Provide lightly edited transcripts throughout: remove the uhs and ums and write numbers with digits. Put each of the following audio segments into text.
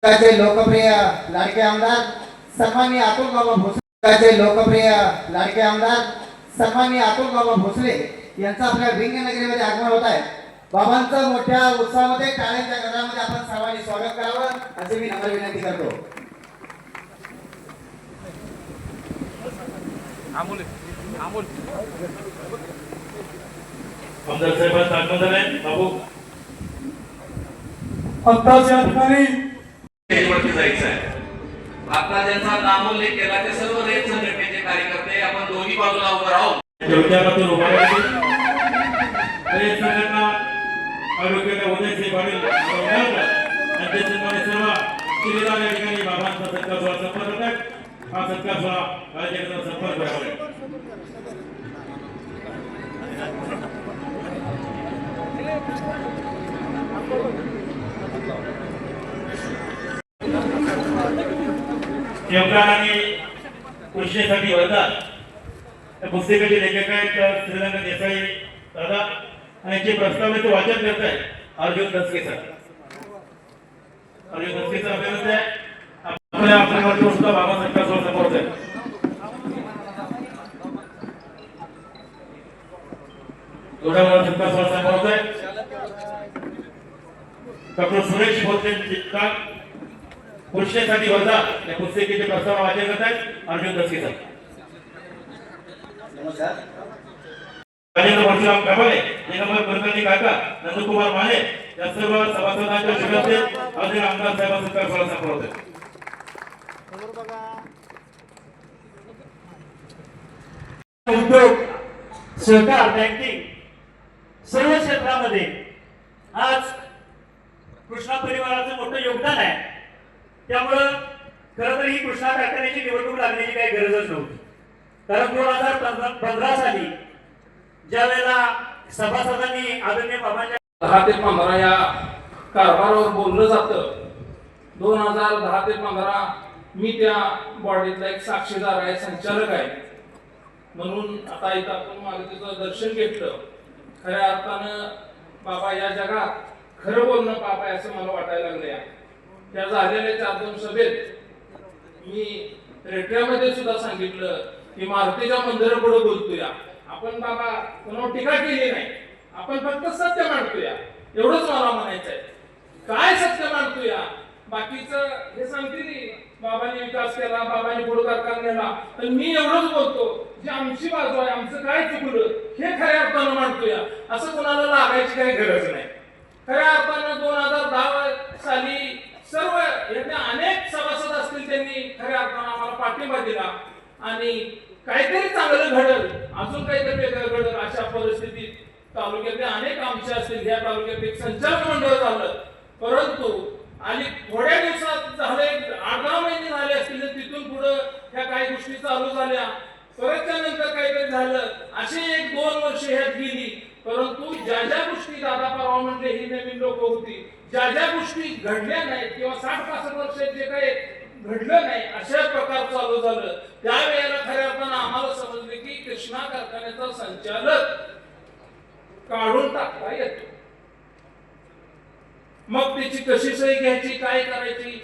लोकप्रिय लाडके आमदार सन्माननीय अतुल बाबा भोसले लोकप्रिय लाडके आमदार सन्माननीय अतुल बाबा भोसले यांचा आपल्या विंगनगरीमध्ये आगमन होत आहे। बाबांचं मोठ्या उत्साहामध्ये टाळ्यांच्या गजरामध्ये आपण सर्वांनी स्वागत करावं असे मी नम्र विनंती करतो। आमदार साहेबांचं आगमन झालंय। बाबू आत्ताच या ठिकाणी जायचं आहे। आता ज्यांचा नामोल्लेख केला ते सर्व रयत संघटनेचे कार्यकर्ते आपण दोन्ही बाजूला उभं राहू। जोडक्यापासून उभा राहतो रयत संघटना आरोग्याच्या उदयचे पाटील यांचे सन्मानित सर्व शिलेदार या ठिकाणी बाबांचा सत्कार सोहळा संपन्न होत आहे। हा सत्कार सोहळा कार्यकर्त्यांना संपर्क करावा। योगदान आणि कृष्णेसाठी वरदान या पुस्तकाचे लेखक आहेत श्रीरंग देसाई दादा आणि जे प्रस्तावनेचे वाचन करत आहेत अर्जुन दसके सर। अर्जुन दसके सर अभिनंदन आहे। आपल्या सुद्धा बाबा सत्कार सोहळा समोर आहे। जोडावर सत्कार सोहळा समोर आहे। डॉक्टर सुरेश भोसले चित्तात कृष्णेसाठी वरदान या पुस्तकाचे प्रस्ताव वाचन करत आहेत अर्जुन दसके सर। नमस्कार। राजेंद्र परशुराम काबळे, निगमर कुलकर्णी काका, नंदकुमार माने या सर्व सभासदांच्या शुभेच्छा आदरणीय आमदार साहेबांचा सत्कार सोहळा संपन्न होत आहे। उद्योग, सहकार, बँकिंग सर्व क्षेत्रामध्ये आज कृष्णा परिवाराचं मोठं योगदान आहे। त्यामुळं खरं तर ही कृष्णा कारखान्याची निवडणूक लागण्याची काही गरजच नव्हती। कारण 2015 साली ज्या वेळेला सभासदांनी आदरणीय बाबांच्या 10 ते 15 या कारभारावर बोललं जातं। 2010 ते 15 मी त्या बॉडीतला एक साक्षीदार आहे, संचालक आहे। म्हणून आता इथं आपण मारुतीचं दर्शन घेतलं। खऱ्या अर्थानं बाबा या जगात खरं बोलणं पाप आहे असं मला वाटायला लागलं। त्या झालेल्या 4-2 सभेत मी रेट्यामध्ये सुद्धा सांगितलं की मारुतीच्या मंदिरापुढे बोलतोय आपण बाबा कोणावर टीका केली नाही, आपण फक्त सत्य मांडतोय एवढंच मला म्हणायचंय। काय सत्य मांडतोय बाकीचं हे सांगतील बाबांनी विकास केला, बाबांनी पुढे कारखाना नेला, तर मी एवढंच बोलतो जी आमची बाजू आहे, आमचं काय चुकलं हे खऱ्या अर्थानं मांडतोय। असं कोणाला लागायची काही गरज नाही। खऱ्या अर्थानं 2010 साली सर्व यातले अनेक सभासद असतील त्यांनी खऱ्या अर्थानं आम्हाला पाठिंबा दिला आणि काहीतरी चांगलं घडल, अजून काहीतरी वेगळं घडल अशा परिस्थितीत तालुक्यातले अनेक आमचे असतील, या तालुक्यात एक संचालक मंडळ झालं। परंतु आणि थोड्या दिवसात झाले 8-10 महिने झाले असतील, तिथून पुढे ह्या काही गोष्टी चालू झाल्या, परतच्या नंतर काहीतरी झालं, अशी 1-2 वर्ष ह्यात गेली। परंतु ज्या ज्या गोष्टी दादा परवा म्हणले ही नवीन लोक होती, ज्या ज्या गोष्टी घडल्या नाहीत किंवा 60-65 वर्षात जे काही घडलं नाही अशा प्रकार चालू झालं, त्यावेळेला खऱ्या अर्थानं आम्हाला समजले की कृष्णा कारखान्याचा संचालक काढून टाकता येतो। मग त्याची कशी सही घ्यायची, काय करायची,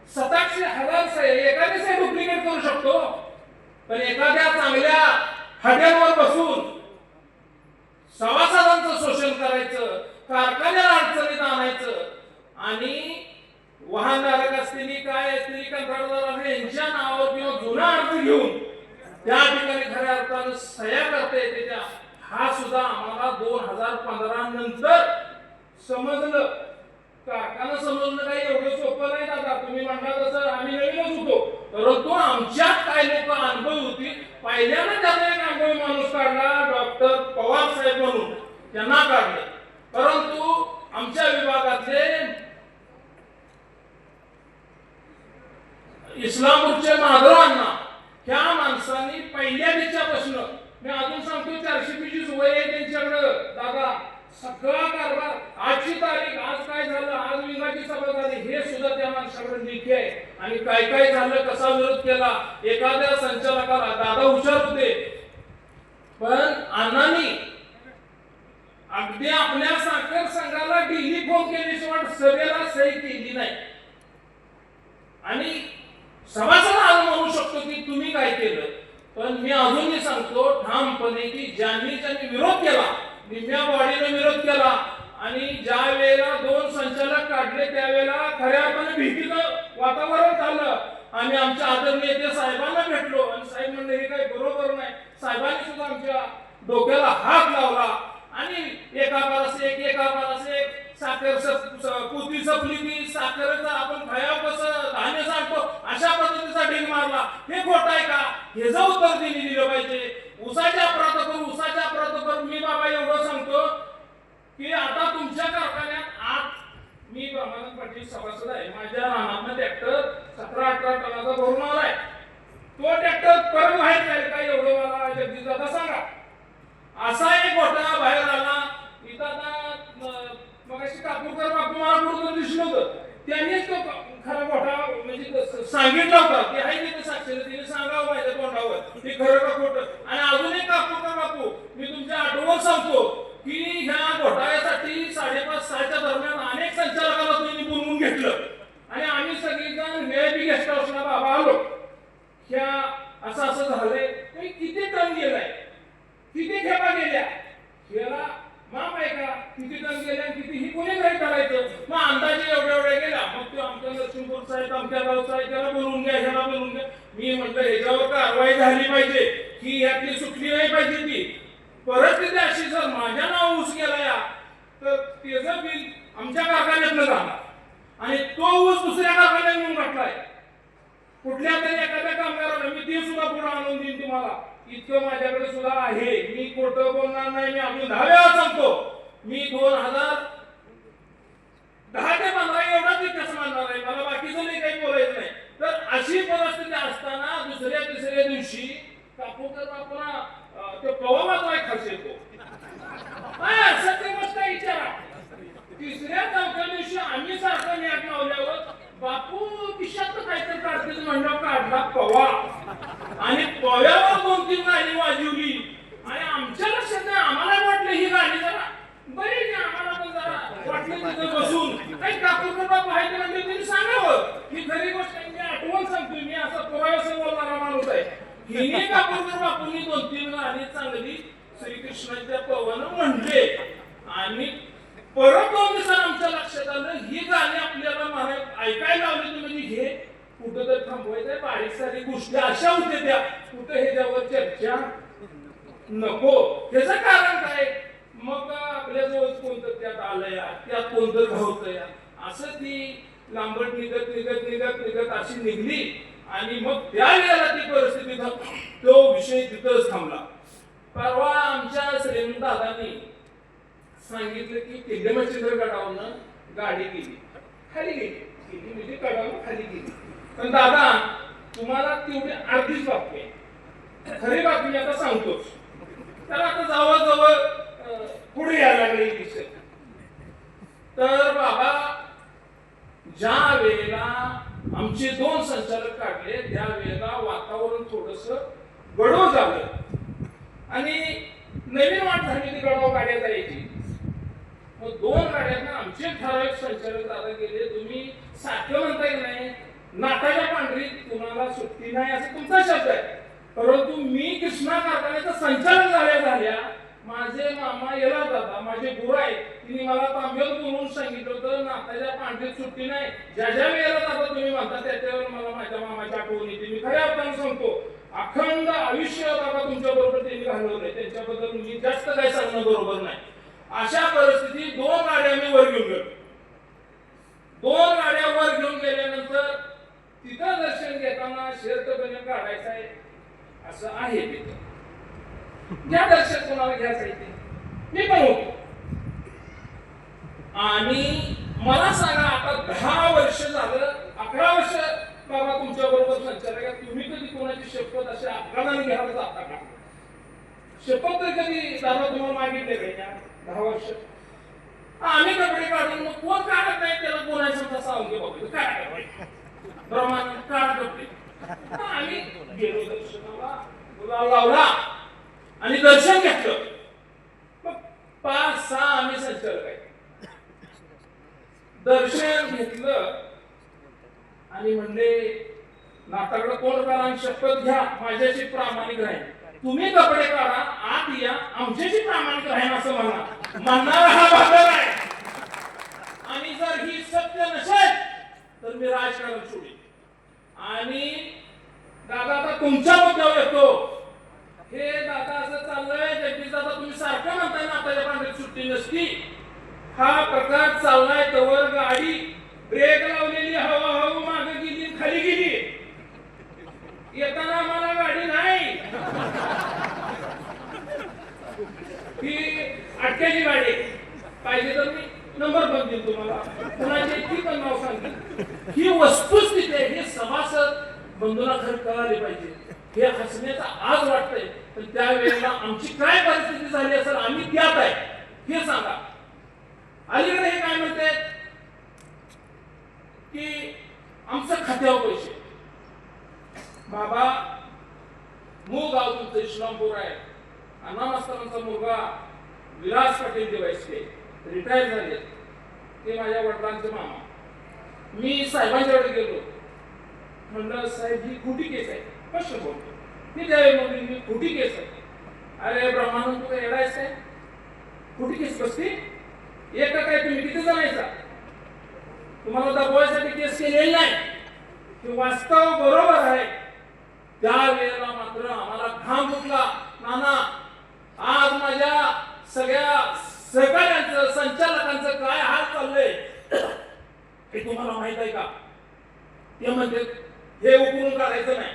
87,000 सही एखादी सही डुप्लिकेट करू शकतो, पण एखाद्या चांगल्या हॉटेलवर बसून सभासदांचं शोषण करायचं, कारखान्याला अडचणीत आणायचं आणि वाहनधारक असतील काय असतील कंत्राटदार यांच्या नावावर किंवा जुना अर्ज घेऊन त्या ठिकाणी खऱ्या अर्थानं सह्या करता येते त्या, हा सुद्धा आम्हाला 2015 नंतर समजलं। कारखाना समजणं काही एवढं सोपं नाही दादा, तुम्ही म्हणता तसं आम्ही नवीनच होतो, परंतु आमच्यात काही लोक अनुभवी होती। पहिल्यांदा त्याचा एक अनुभवी माणूस काढला डॉक्टर पवार साहेब म्हणून, त्यांना काढले। परंतु आमच्या विभागातले इस्लामपूरचे माधवांना त्या माणसांनी पहिल्या दिवसापासून मी अजून सांगतो 425 वय आहे त्यांच्याकडं दादा, सगळा कारभार आजची तारीख, आज काय झालं, आज विभागाची सभा झाली हे सुद्धा त्या माणसाकडे लिखी आहे आणि काय काय झालं, कसा विरोध केला। एखाद्या संचालकाला दादा हुशार होते, पण अण्णांनी अगदी आपल्या साखर संघाला डेली फोन केल्याशिवाय सभेला सही केली नाही। आणि सभासद आज म्हणू शकतो की तुम्ही काय केलं, पण मी अजूनही सांगतो ठामपणे की ज्यांनी विरोध केला, निम्म्या बॉडीने विरोध केला आणि ज्या वेळेला 2 संचालक काढले त्यावेळेला खऱ्या अर्थाने भीतीचं वातावरण झालं. आम्ही आमच्या आदरणीय नेते साहेबांना भेटलो आणि साहेब म्हणले हे काही बरोबर नाही. साहेबांनी सुद्धा आमच्या डोक्याला हात लावला आणि एका बारास एक साखर पोती सपली ती साखरेचा आपण खायाव कसं धान्य सांगतो अशा पद्धतीचा ढीग मारला. हे खोट आहे का? हे जर उत्तर दिलं पाहिजे. उसाच्या प्रतपर मी बाबा एवढं सांगतो की आता तुमच्या कारखान्यात आत मी ब्रह्मानंद पाटील सभासद आहे. माझ्या रानातनं ट्रॅक्टर 17-18 टनाचा भरून आलाय. तो ट्रॅक्टर परत बाहेर जाईल का एवढं मला जगदीश दादा सांगा. असा एक घोटाळा बाहेर आला. इथं आता मगाशी कापूरकर बापू मला कुठं दिसलं होतं, त्यांनीच तो खरा घोटाळा म्हणजे सांगितलं होतं की हाय तिथे साक्षर तिने सांगावं पाहिजे तोंडावर की खरं का खोटं. आणि अजून एक कापूरकर बापू मी तुमच्या आठवण सांगतो की ह्या घोटाळ्यासाठी 5:30-6च्या दरम्यान अनेक संचालकांना तुम्ही बोलवून घेतलं आणि आम्ही सगळेजण व्हीआयपी गेस्ट हाऊसला बाबा आलो. ह्या असं झालंय. किती टन गेलाय, किती खेपा गेल्या, ह्याला माप आहे का? किती टन गेल्या किती ही कोणी काही करायचं. मग अंदाजे एवढ्या गेल्या. मग तो आमच्या लक्ष्मीपूर साहेब आमच्या गावचा आहे त्याला बोलवून घ्या, ह्याला बोलवून घ्या. मी म्हटलं ह्याच्यावर कारवाई झाली पाहिजे की यातली सुटली नाही पाहिजे ती. परिस्थिती अशी जर माझ्या नाव ऊस गेला या तर त्याचं बिल आमच्या कारखान्यातनं जाणार आणि तो ऊस दुसऱ्या कारखान्यात नेऊन टाकलाय. कुठल्या तरी एखाद्या कामगाराला मी ते सुद्धा पुढे आणून देईन तुम्हाला. इतकं माझ्याकडे सुद्धा आहे. मी खोटं बोलणार नाही. मी अजून 10 वेळा सांगतो. मी 2010 ते 15 एवढाच इतिहास मानणार आहे. मला बाकीचं नाही काही बोलायचं नाही. तर अशी परिस्थिती असताना दुसऱ्या तिसऱ्या दिवशी कापूरकर बापूला तो पवामाचा एक खर्च येतो. सत्य गोष्ट विचारा. 3-4 दिवशी आम्ही सारखं मॅट लावल्यावर बापू खिशात काहीतरी काढतील म्हणलं काढला पवा आणि पव्यावर 2-3 गाणी वाजवली आणि आमच्या लक्षात नाही. आम्हाला वाटलं ही गाणी जरा बरी आम्हाला पण जरा वाटलं तिथं बसून काही कापूरकर बापू आहे ते म्हणजे त्यांनी सांगावं ही खरी गोष्ट. मी आठवण सांगतोय. मी असा पुराव्यासह बोलणारा माणूस आहे. हिने कापूरकर बापूंनी 2-3 गाणी चांगली श्रीकृष्णाच्या पवानं म्हणले आणि परत 2 दिवसांनी आमच्या लक्षात आलं ही गाणी आपल्याला ऐकायला लावली तुम्ही म्हणजे हे कुठं तर थांबवायचंय. बारीक सारी गोष्टी अशा होत्या त्या कुठं ह्याच्यावर चर्चा नको. त्याचं कारण काय? मग आपल्या जवळ कोणतं त्यात आलंय त्यात कोणतं घावतंय असं ती लांबट निघत अशी निघली आणि मग त्यावेळेला ती परिस्थिती तो विषय तिथंच थांबला. परवा आमच्या श्रीमंत दादांनी सांगितलं की किल्लेमचंद्र गडावरनं गाडी गेली खाली गेली म्हणजे गडावरून खाली गेली. पण दादा तुम्हाला तेवढी अर्धीच बातमी आहे. खरी बातमी आता सांगतोच. तर आता जवळ पुढे यायला लागली विषय. तर बाबा ज्या वेळेला आमचे 2 संचालक काढले त्या वेळेला वातावरण थोडस गडबड झालं आणि नवीन वाट झाली ती गडाव गाड्या जायची. मग 2 गाड्यांना आमचे ठराविक संचालक दादा गेले. तुम्ही सारखं म्हणताय नाही नाटाच्या पांढरीत तुम्हाला सुट्टी नाही असं तुमचा शब्द आहे. परंतु मी कृष्णा कारखान्याचा संचालक झाल्या माझे मामा येला दादा माझे गुरु आहे तिने मला तांब्यात बोलवून सांगितलं होतं नाताच्या पांढरीत सुट्टी नाही. ज्या वेळेला दादा तुम्ही म्हणता त्याच्यावर मला माझ्या मामाची आठवण येते. मी खऱ्या अर्थाने सांगतो अखंड आयुष्य दादा तुमच्या बरोबर त्यांनी घालवलंय. त्यांच्याबद्दल मी जास्त काही सांगणं बरोबर नाही. अशा परिस्थितीत 2 गाड्या मी वर घेऊन गेलो. 2 गाड्या वर घेऊन गेल्यानंतर तिथं दर्शन घेताना शर्तपणे काढायचं आहे असं आहे तिथं. ज्या दर्शन कोणाला घ्यायचं आहे ते मी पण होतो. आणि मला सांगा आता 10 वर्ष झालं 11 वर्ष बाबा तुमच्या बरोबर संचालक आहे. तुम्ही कधी कोणाची शपथ अशा अपघाताने घ्यायला जाता का? शपथ तर कधी दादा तुम्हाला मागितले का? 10 वर्ष आम्ही कपडे काढून मग कोण काढत नाही त्याला कोणाचा सांगतो बघतो काय प्रमाण काढ कपडे. आम्ही गेलो दर्शनाला गुलाल लावला आणि दर्शन घेतलं. मग 5-6 आम्ही संचालक आहे. दर्शन घेतलं आणि म्हणले नाटाकडे तोंड करा आणि शपथ घ्या माझ्याशी प्रामाणिक राहील. तुम्ही कपडे काढा आत या आमच्याशी प्रामाणिक राहील असं म्हणणारा हा बाबर आहे. आणि जर ही सत्य नसेल तर मी राजकारण सोडेन. आणि दादा आता तुमच्या मुद्द्यावर येतो. हे दादा असं चाललंय जगदीश दादा तुम्ही सारखं म्हणताय ना आताच्या पांढरी सुट्टी नसती. हा प्रकार चाललाय तवर गाडी ब्रेक लावलेली हळूहळू मागे गेली आणि खाली गेली. येताना आम्हाला गाडी नाही ही अटक्याची गाडी पाहिजे तर मी नंबर पण देईल तुम्हाला कुणाची ती पण नाव सांगेल. ही वस्तुस्थिती आहे. हे सभासद बंधूंना खरं कळाले पाहिजे. हे हसण्याचा आज वाटतंय पण त्यावेळेला आमची काय परिस्थिती झाली असेल आम्ही त्यात आहे हे सांगा. अलीकडे हे काय म्हणते की आमचं खात्यावर पैसे. बाबा मूळ गाव तुमचं इस्लामपूर आहे. अण्णा मास्तरांचा मुलगा विलास पाटील देवायचे रिटायर झाले. ते माझ्या वडिलांचे मामा. मी साहेबांच्याकडे गेलो. म्हणलं साहेब ही खोटी केस आहे. स्पष्ट बोलतो. मी त्यावेळी मी खोटी केस आहे. अरे ब्रह्मानंद तू काय येडायच काय खोटी केस बसती एक काय तुम्ही किती जणायचा तुम्हाला दबवायसाठी केस केलेली नाही. हे वास्तव बरोबर आहे. त्यावेळेला मात्र आम्हाला घाम फुटला. नाना आज माझ्या सगळ्या सहकार्यांचं संचालकांचं काय हाल चाललंय हे तुम्हाला माहित आहे का. ते म्हणते हे उकरून काढायचं नाही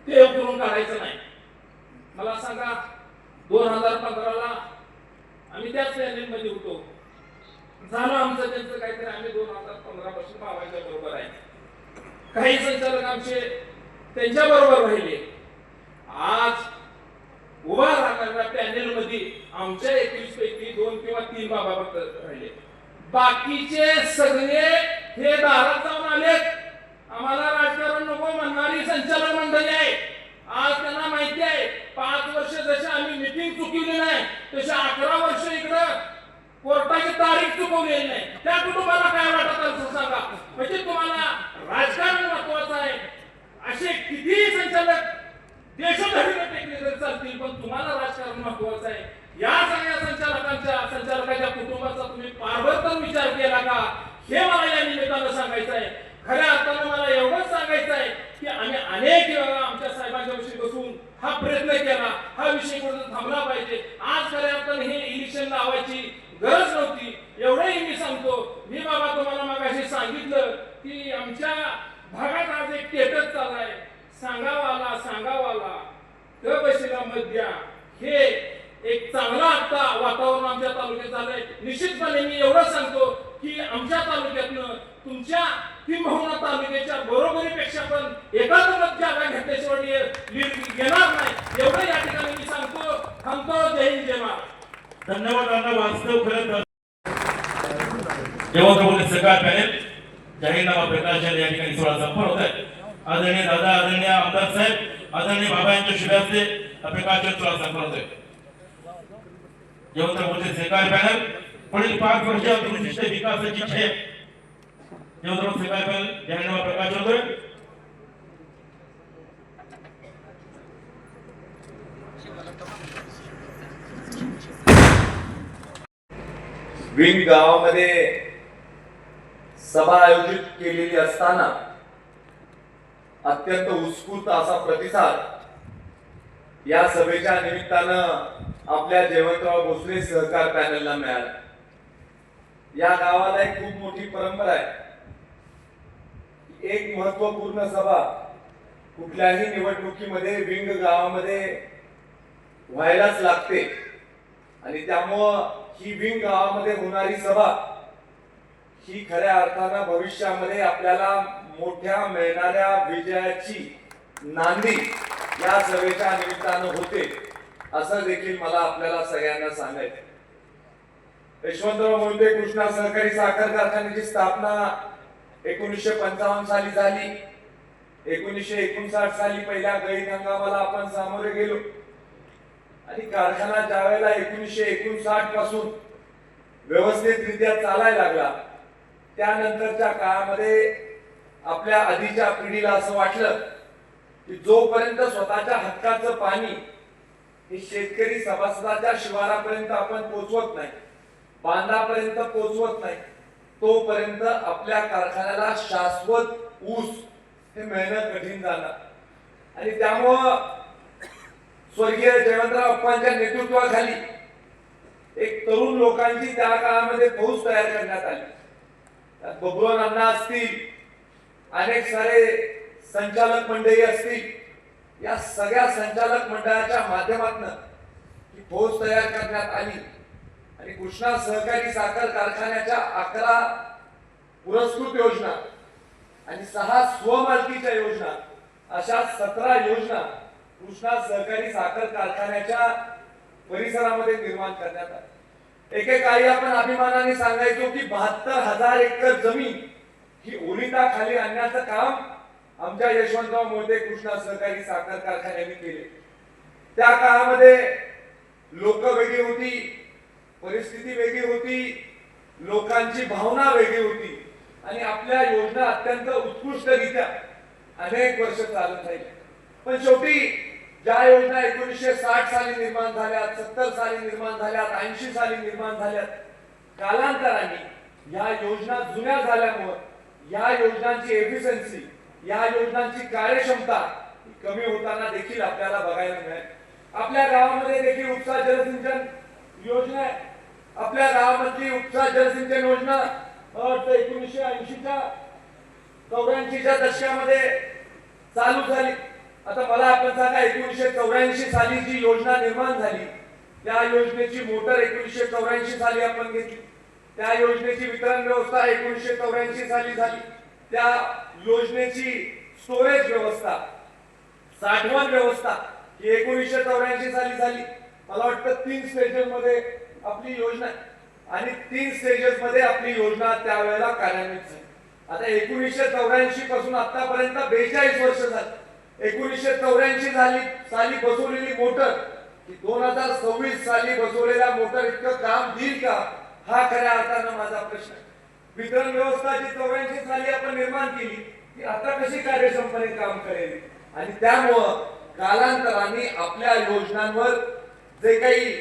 ते उकरून काढायचं नाही. मला सांगा 2015ला आम्ही त्याच मध्ये होतो. झालं आमचं त्यांचं काहीतरी. आम्ही 2015 पासून बाबांच्या बरोबर आहे. काही संचालक आमचे त्यांच्या बरोबर राहिले. आज उभा राहणाऱ्या पॅनेल मध्ये आमच्या 21 पैकी 2 किंवा 3 बाबा फक्त राहिले. बाकीचे सगळे हे दारात जाऊन आलेत. आम्हाला राजकारण नको म्हणणारी संचालक मंडळी आहे. आज त्यांना माहिती आहे 5 वर्ष जसे आम्ही मीटिंग चुकवली नाही तसे 11 वर्ष इकडं कोर्टाची तारीख चुकवलेली नाही. त्या कुटुंबाला काय वाटत असं सांगा. म्हणजे तुम्हाला राजकारण महत्वाचं आहे. असे किती संचालक देशोधडीने टेकले तरी चालतील पण तुम्हाला राजकारण महत्वाचं आहे. या सगळ्या संचालकाच्या कुटुंबाचा तुम्ही पारवर्तन विचार केला का हे मला या निमित्तानं सांगायचं आहे. खऱ्या अर्थानं मला एवढंच सांगायचं आहे की आम्ही अनेक वेळा आमच्या साहेबांच्या विषयी बसून हा प्रयत्न केला. हा विषय कुठं थांबला पाहिजे. आज खऱ्या अर्थानं हे इलेक्शन लावायची गरज नव्हती. एवढंही मी सांगतो. मी बाबा तुम्हाला मगाशी सांगितलं की आमच्या भागात आज एक थिएटर चाललाय. सांगावाला क बशीला मध्या हे एक चांगला आता वातावरण आमच्या तालुक्यात झालंय. निश्चितपणे मी एवढं सांगतो की आमच्या तालुक्यातनं तुमच्या किंबहुना तालुक्याच्या बरोबरीपेक्षा पण एकाच जागा घेतल्याशिवाय घेणार नाही एवढं या ठिकाणी मी सांगतो. थांबतो. जय हिंद जय महाराष्ट्र. धन्यवाद. आता वास्तव खरं जेव्हा बोलले सगळा पॅनेल जाहीरनामा प्रकाशन या ठिकाणी सोहळा संपन्न होत आहे. आदरणीय दादा आदरणीय आमदार साहेब आदरणीय बाबा यांच्या शुभ हस्ते प्रकाशन सोहळा संपन्न होत आहे. जेव्हा बोलले सहकार पॅनल पुढील 5 वर्षात विशिष्ट विकासाची छेद जेव्हा सहकार पॅनल जाहीरनामा प्रकाशन होतोय. विंग गावामध्ये सभा आयोजित केलेली असताना अत्यंत उत्स्फूर्त असा प्रतिसाद या सभेच्या निमित्तानं आपल्या जयवंतराव भोसले सहकार पॅनलला मिळाला. या गावाला एक खूप मोठी परंपरा आहे. एक महत्वपूर्ण सभा कुठल्याही निवडणुकीमध्ये विंग गावामध्ये व्हायलाच लागते आणि त्यामुळं ही विंग गावामध्ये होणारी सभा ही खऱ्या अर्थानं भविष्यामध्ये आपल्याला मोठ्या मिळणाऱ्या विजयाची नांदी या सभेच्या निमित्तानं होते असं देखील मला आपल्याला सगळ्यांना सांगायचं. यशवंतराव मोहिते कृष्णा सहकारी साखर कारखान्याची स्थापना 1955 साली झाली. 1959 साली पहिल्या गळीत हंगामाला आपण सामोरे गेलो आणि कारखाना ज्यावेळेला 1959 पासून व्यवस्थितरित्या चालायला लागला त्यानंतरच्या काळामध्ये आपल्या आधीच्या पिढीला असं वाटलं की जोपर्यंत स्वतःच्या हक्काचं पाणी हे शेतकरी सभासदाच्या शिवारापर्यंत आपण पोहोचवत नाही, बांधापर्यंत पोहोचवत नाही, तोपर्यंत आपल्या कारखान्याला शाश्वत ऊस हे मिळणं कठीण जाणार। आणि त्यामुळं स्वर्गीय जयवंतराव अप्पांच्या नेतृत्वाखाली एक तरुण लोकांची त्या काळामध्ये फौज तयार करण्यात आली। त्यात बबुराव अण्णा असतील, अनेक सारे संचालक मंडळी असतील, या सगळ्या संचालक मंडळाच्या माध्यमातून ही फौज तयार करण्यात आली आणि कृष्णा सहकारी साखर कारखान्याच्या 11 पुरस्कृत योजना आणि 6 स्वमालकीच्या योजना अशा 17 योजना कृष्णा सहकारी साखर कारखान्याच्या परिसरामध्ये निर्माण करण्यात आल्या। एकेकाळी आपण अभिमानाने सांगायचो की 72,000 एकर जमीन ही ओलिताखाली आणण्याचं काम आमच्या यशवंतराव मोहिते कृष्णा सहकारी साखर कारखान्याने केले। त्या काळामध्ये लोक वेगळी होती, परिस्थिती वेगळी होती, लोकांची भावना वेगळी होती आणि आपल्या योजना अत्यंत उत्कृष्टरित्या अनेक वर्ष चालत राहिल्या। पण शेवटी ज्या योजना 1960 साली निर्माण झाल्या, 70 साली निर्माण झाल्या, 80 साली निर्माण झाल्या, कालांतराने या योजना जुन्या झाल्यामुळे या योजनांची एफिशियन्सी, या योजनांची कार्यक्षमता कमी होताना देखील आपल्याला बघायला मिळेल। आपल्या गावामध्ये देखील उपसा जलसिंचन योजना आहे। आपल्या गावामधली उपसा जलसिंचन योजना 1980च्या 84च्या दशकामध्ये चालू झाली। आता मला आपण सांगा 1984 साली जी योजना निर्माण झाली त्या योजनेची मोटर 1984 साली आपण घेतली, त्या योजनेची वितरण व्यवस्था 1984 साली झाली, त्या योजनेची स्टोरेज व्यवस्था, साठवण व्यवस्था ही 1984 साली झाली। मला वाटतं 3 स्टेजेस मध्ये आपली योजना आणि 3 स्टेजेस मध्ये आपली योजना त्यावेळेला कार्यान्वित झाली। आता 1984 पासून आतापर्यंत 42 वर्ष झाली। 1984 साली बसवलेली मोटर ही 2026 साली बसवलेल्या मोटर इतकं काम देईल का, हा खऱ्या अर्थानं माझा प्रश्न आहे। वितरण व्यवस्था जी 84 साली आपण निर्माण केली ती आता कशी कार्यक्षमपणे काम करेल आणि त्यामुळं कालांतराने आपल्या योजनांवर जे काही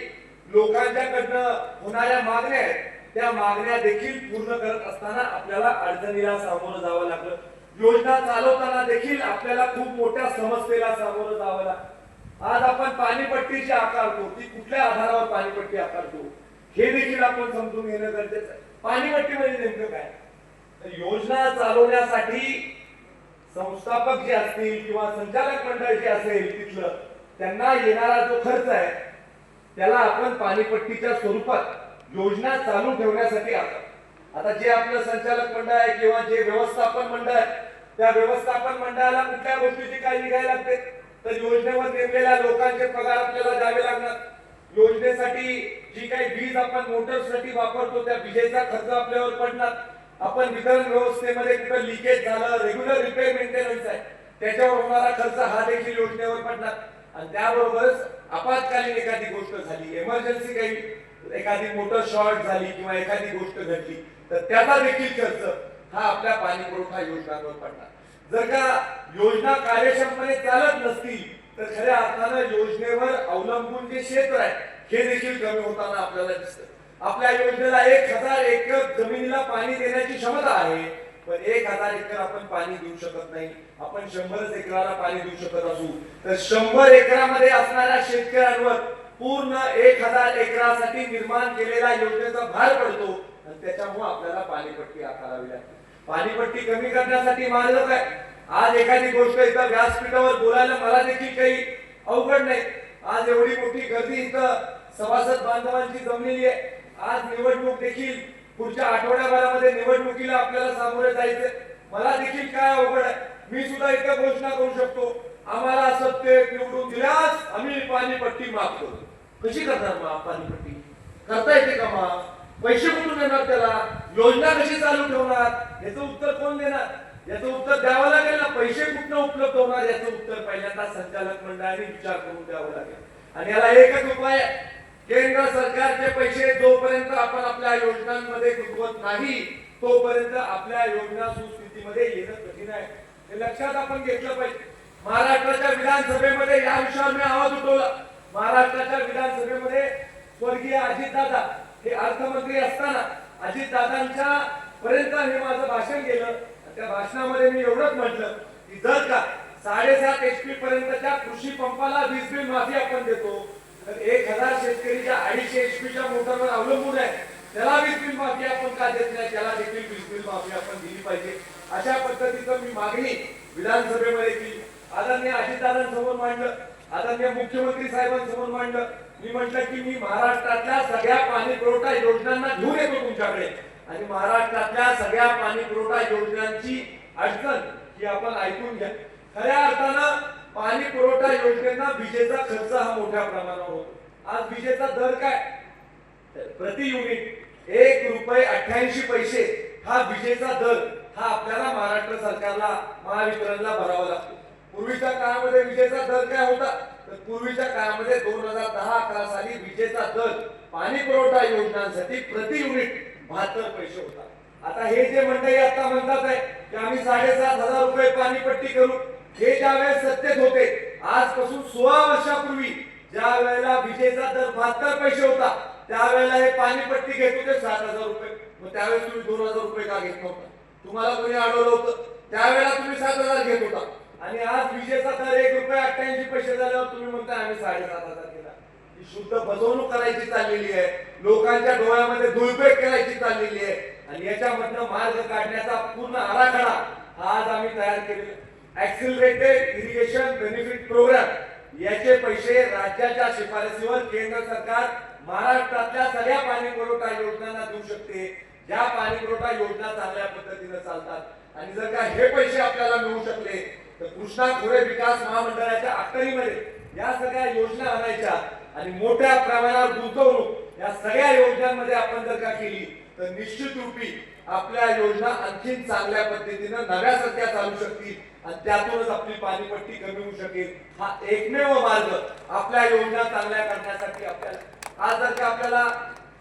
लोकांच्याकडनं होणाऱ्या मागण्या आहेत त्या मागण्या देखील पूर्ण करत असताना आपल्याला अडचणीला सामोरं जावं लागलं। योजना चालवताना देखील आपल्याला खूप मोठ्या समस्येला सामोरं जावं लागलं। आज आपण पाणीपट्टी आकारतो ती कुठल्या आधारावर पाणीपट्टी आकारतो हे देखील आपण समजून घेणं गरजेचं आहे। पाणीपट्टी म्हणजे नेमकं काय, तर योजना चालवण्यासाठी संस्थापक जे असतील किंवा संचालक मंडळ जे असेल तिथलं त्यांना येणारा जो खर्च आहे त्याला आपण पाणीपट्टीच्या स्वरूपात योजना चालू ठेवण्यासाठी आकारतो। आता जे आपलं संचालक मंडळ आहे किंवा जे व्यवस्थापन मंडळ आहे त्या व्यवस्थापन मंडळाला कुठल्या गोष्टीची काळजी घ्यायला लागते, तर योजनेवर नेमलेल्या लोकांचे पगार आपल्याला द्यावे लागणार। योजनेसाठी जी काही वीज आपण मोटरसाठी वापरतो त्या विजेचा खर्च आपल्यावर पडणार। आपण वितरण व्यवस्थेमध्ये कुठं लिकेज झालं, रेग्युलर रिपेअर मेंटेनन्स आहे त्याच्यावर होणारा खर्च हा देखील योजनेवर पडणार। आणि त्याबरोबरच आपत्कालीन एखादी गोष्ट झाली, इमर्जन्सी काही एखादी मोटर शॉर्ट झाली किंवा एखादी गोष्ट घडली तर त्याचा देखील खर्च हा आपल्या पाणी पुरवठा योजनांवर पडणार। जर का योजना कार्यक्षमपणे चालत नसतील तर खऱ्या अर्थानं योजनेवर अवलंबून जे क्षेत्र आहे हे देखील कमी होताना आपल्याला दिसतं। आपल्या योजनेला 1000 एकर जमिनीला पाणी देण्याची क्षमता आहे, पण 1000 एकर आपण पाणी देऊ शकत नाही। आपण 100 एकराला पाणी देऊ शकत असू तर 100 एकरामध्ये असणाऱ्या शेतकऱ्यांवर पूर्ण 1000 एकरासाठी निर्माण केलेल्या योजनेचा भार पडतो आणि त्याच्यामुळे आपल्याला पाणीपट्टी आकारावी लागते। पाणीपट्टी कमी करण्यासाठी मार्ग काय, आज एखादी गोष्ट इथं व्यासपीठावर बोलायला मला देखील काही अवघड नाही। आज एवढी मोठी गर्दी इथं सभासद बांधवांची जमलेली आहे। आज निवडणूक देखील पुढच्या आठवड्याभरामध्ये निवडणुकीला आपल्याला सामोरे जायचंय। मला देखील काय अवघड आहे, मी सुद्धा इथं घोषणा करू शकतो आम्हाला सत्य निवडून दिल्यास आम्ही पाणीपट्टी माफ करू। कशी करणार माफ पाणीपट्टी, करता येते का माफ, पैसे कुठून येणार, त्याला योजना कशी चालू ठेवणार, याचं उत्तर कोण देणार, याचं उत्तर द्यावं लागेल ना। पैसे कुठनं उपलब्ध होणार याचं उत्तर पहिल्यांदा संचालक मंडळाने विचार करून द्यावं लागेल। आणि याला एकच उपाय आहे, केंद्र सरकारचे पैसे जोपर्यंत आपण आपल्या योजनांमध्ये गुंतवत नाही तोपर्यंत आपल्या योजना सुस्थितीमध्ये येणं कठीण आहे. हे लक्षात आपण घेतलं पाहिजे. महाराष्ट्राच्या विधानसभेमध्ये या विषयावर मी आवाज उठवला. महाराष्ट्राच्या विधानसभेमध्ये स्वर्गीय अजितदादा हे अर्थमंत्री असताना अजितदादांच्या पर्यंत हे माझं भाषण गेलं. त्या भाषणामध्ये मी एवढंच म्हटलं की जर का 7.5 HP पर्यंतच्या कृषी पंपाला वीज बिल माफी आपण देतो, तर 1000 शेतकरी ज्या 250 HPच्या मोटरवर अवलंबून आहे त्याला वीज बिल माफी आपण का देत नाही, त्याला देखील वीज बिल माफी आपण दिली पाहिजे. अशा पद्धतीचं मी मागणी विधानसभेमध्ये केली. आदरणीय अजितदादांसमोर मांडलं, आदरणीय मुख्यमंत्री साहेबांसमोर मांडलं. मी म्हटलं की मी महाराष्ट्रातल्या सगळ्या पाणी पुरवठा योजनांना घेऊन येतो तुमच्याकडे आणि महाराष्ट्रातल्या सगळ्या पाणी पुरवठा योजनांची अडचण ही आपण ऐकून घ्या. खऱ्या अर्थानं पाणी पुरवठा योजनेचा विजेचा खर्च हा मोठ्या प्रमाणावर होतो. आज विजेचा दर काय? प्रति युनिट ₹1.88 हा विजेचा दर हा आपल्याला महाराष्ट्र सरकारला महावितरणला भरावा लागतो. पूर्वीच्या काळामध्ये विजेचा दर काय होता? तर पूर्वीच्या काळामध्ये 2010-11 साली विजेचा दर पाणी पुरवठा योजनांसाठी प्रति युनिट 72 पैसे होता. आता हे जे मंडळी आता म्हणतात आहे की आम्ही 7,500 रुपये पाणीपट्टी करू, हे ज्यावेळेस सत्तेत होते आजपासून 16 वर्षापूर्वी ज्या वेळेला विजेचा दर 72 पैसे होता त्यावेळेला हे पाणीपट्टी घेत होते 7,000 रुपये. मग त्यावेळेस तुम्ही 2,000 रुपये का घेत नव्हता? तुम्हाला कोणी अडवलं होतं? त्यावेळेला तुम्ही 7,000 घेत होता आणि आज विजेचा दर ₹1.88 झाल्यावर तुम्ही म्हणता आम्ही 7,500 केला. ही शुद्ध फसवणूक करायची चाललेली आहे. लोकांच्या डोळ्यामध्ये धुळपेट करायची चाललेली आहे आणि याच्यामधनं मार्ग काढण्याचा पूर्ण आराखडा आज आम्ही तयार केलेला. ऍक्सिलरेटेड इरिगेशन बेनिफिट प्रोग्राम याचे पैसे राज्याच्या शिफारसीवर केंद्र सरकार महाराष्ट्रातल्या सगळ्या पाणी पुरवठा योजनांना देऊ शकते, ज्या पाणी पुरवठा योजना चांगल्या पद्धतीने चालतात. आणि जर का हे पैसे आपल्याला मिळू शकले तर कृष्णा खोरे विकास महामंडळाच्या अखत्यारीमध्ये या सगळ्या योजना आणायच्या आणि मोठ्या प्रमाणावर गुंतवणूक या सगळ्या योजनांमध्ये आपण जर का केली तर निश्चित रूपी आपल्या योजना आणखीन चांगल्या पद्धतीने नव्यासारख्या चालू शकतील आणि त्यातूनच आपली पाणीपट्टी कमी होऊ शकेल. हा एकमेव मार्ग आपल्या योजना चांगल्या करण्यासाठी आपल्याला आज जर का आपल्याला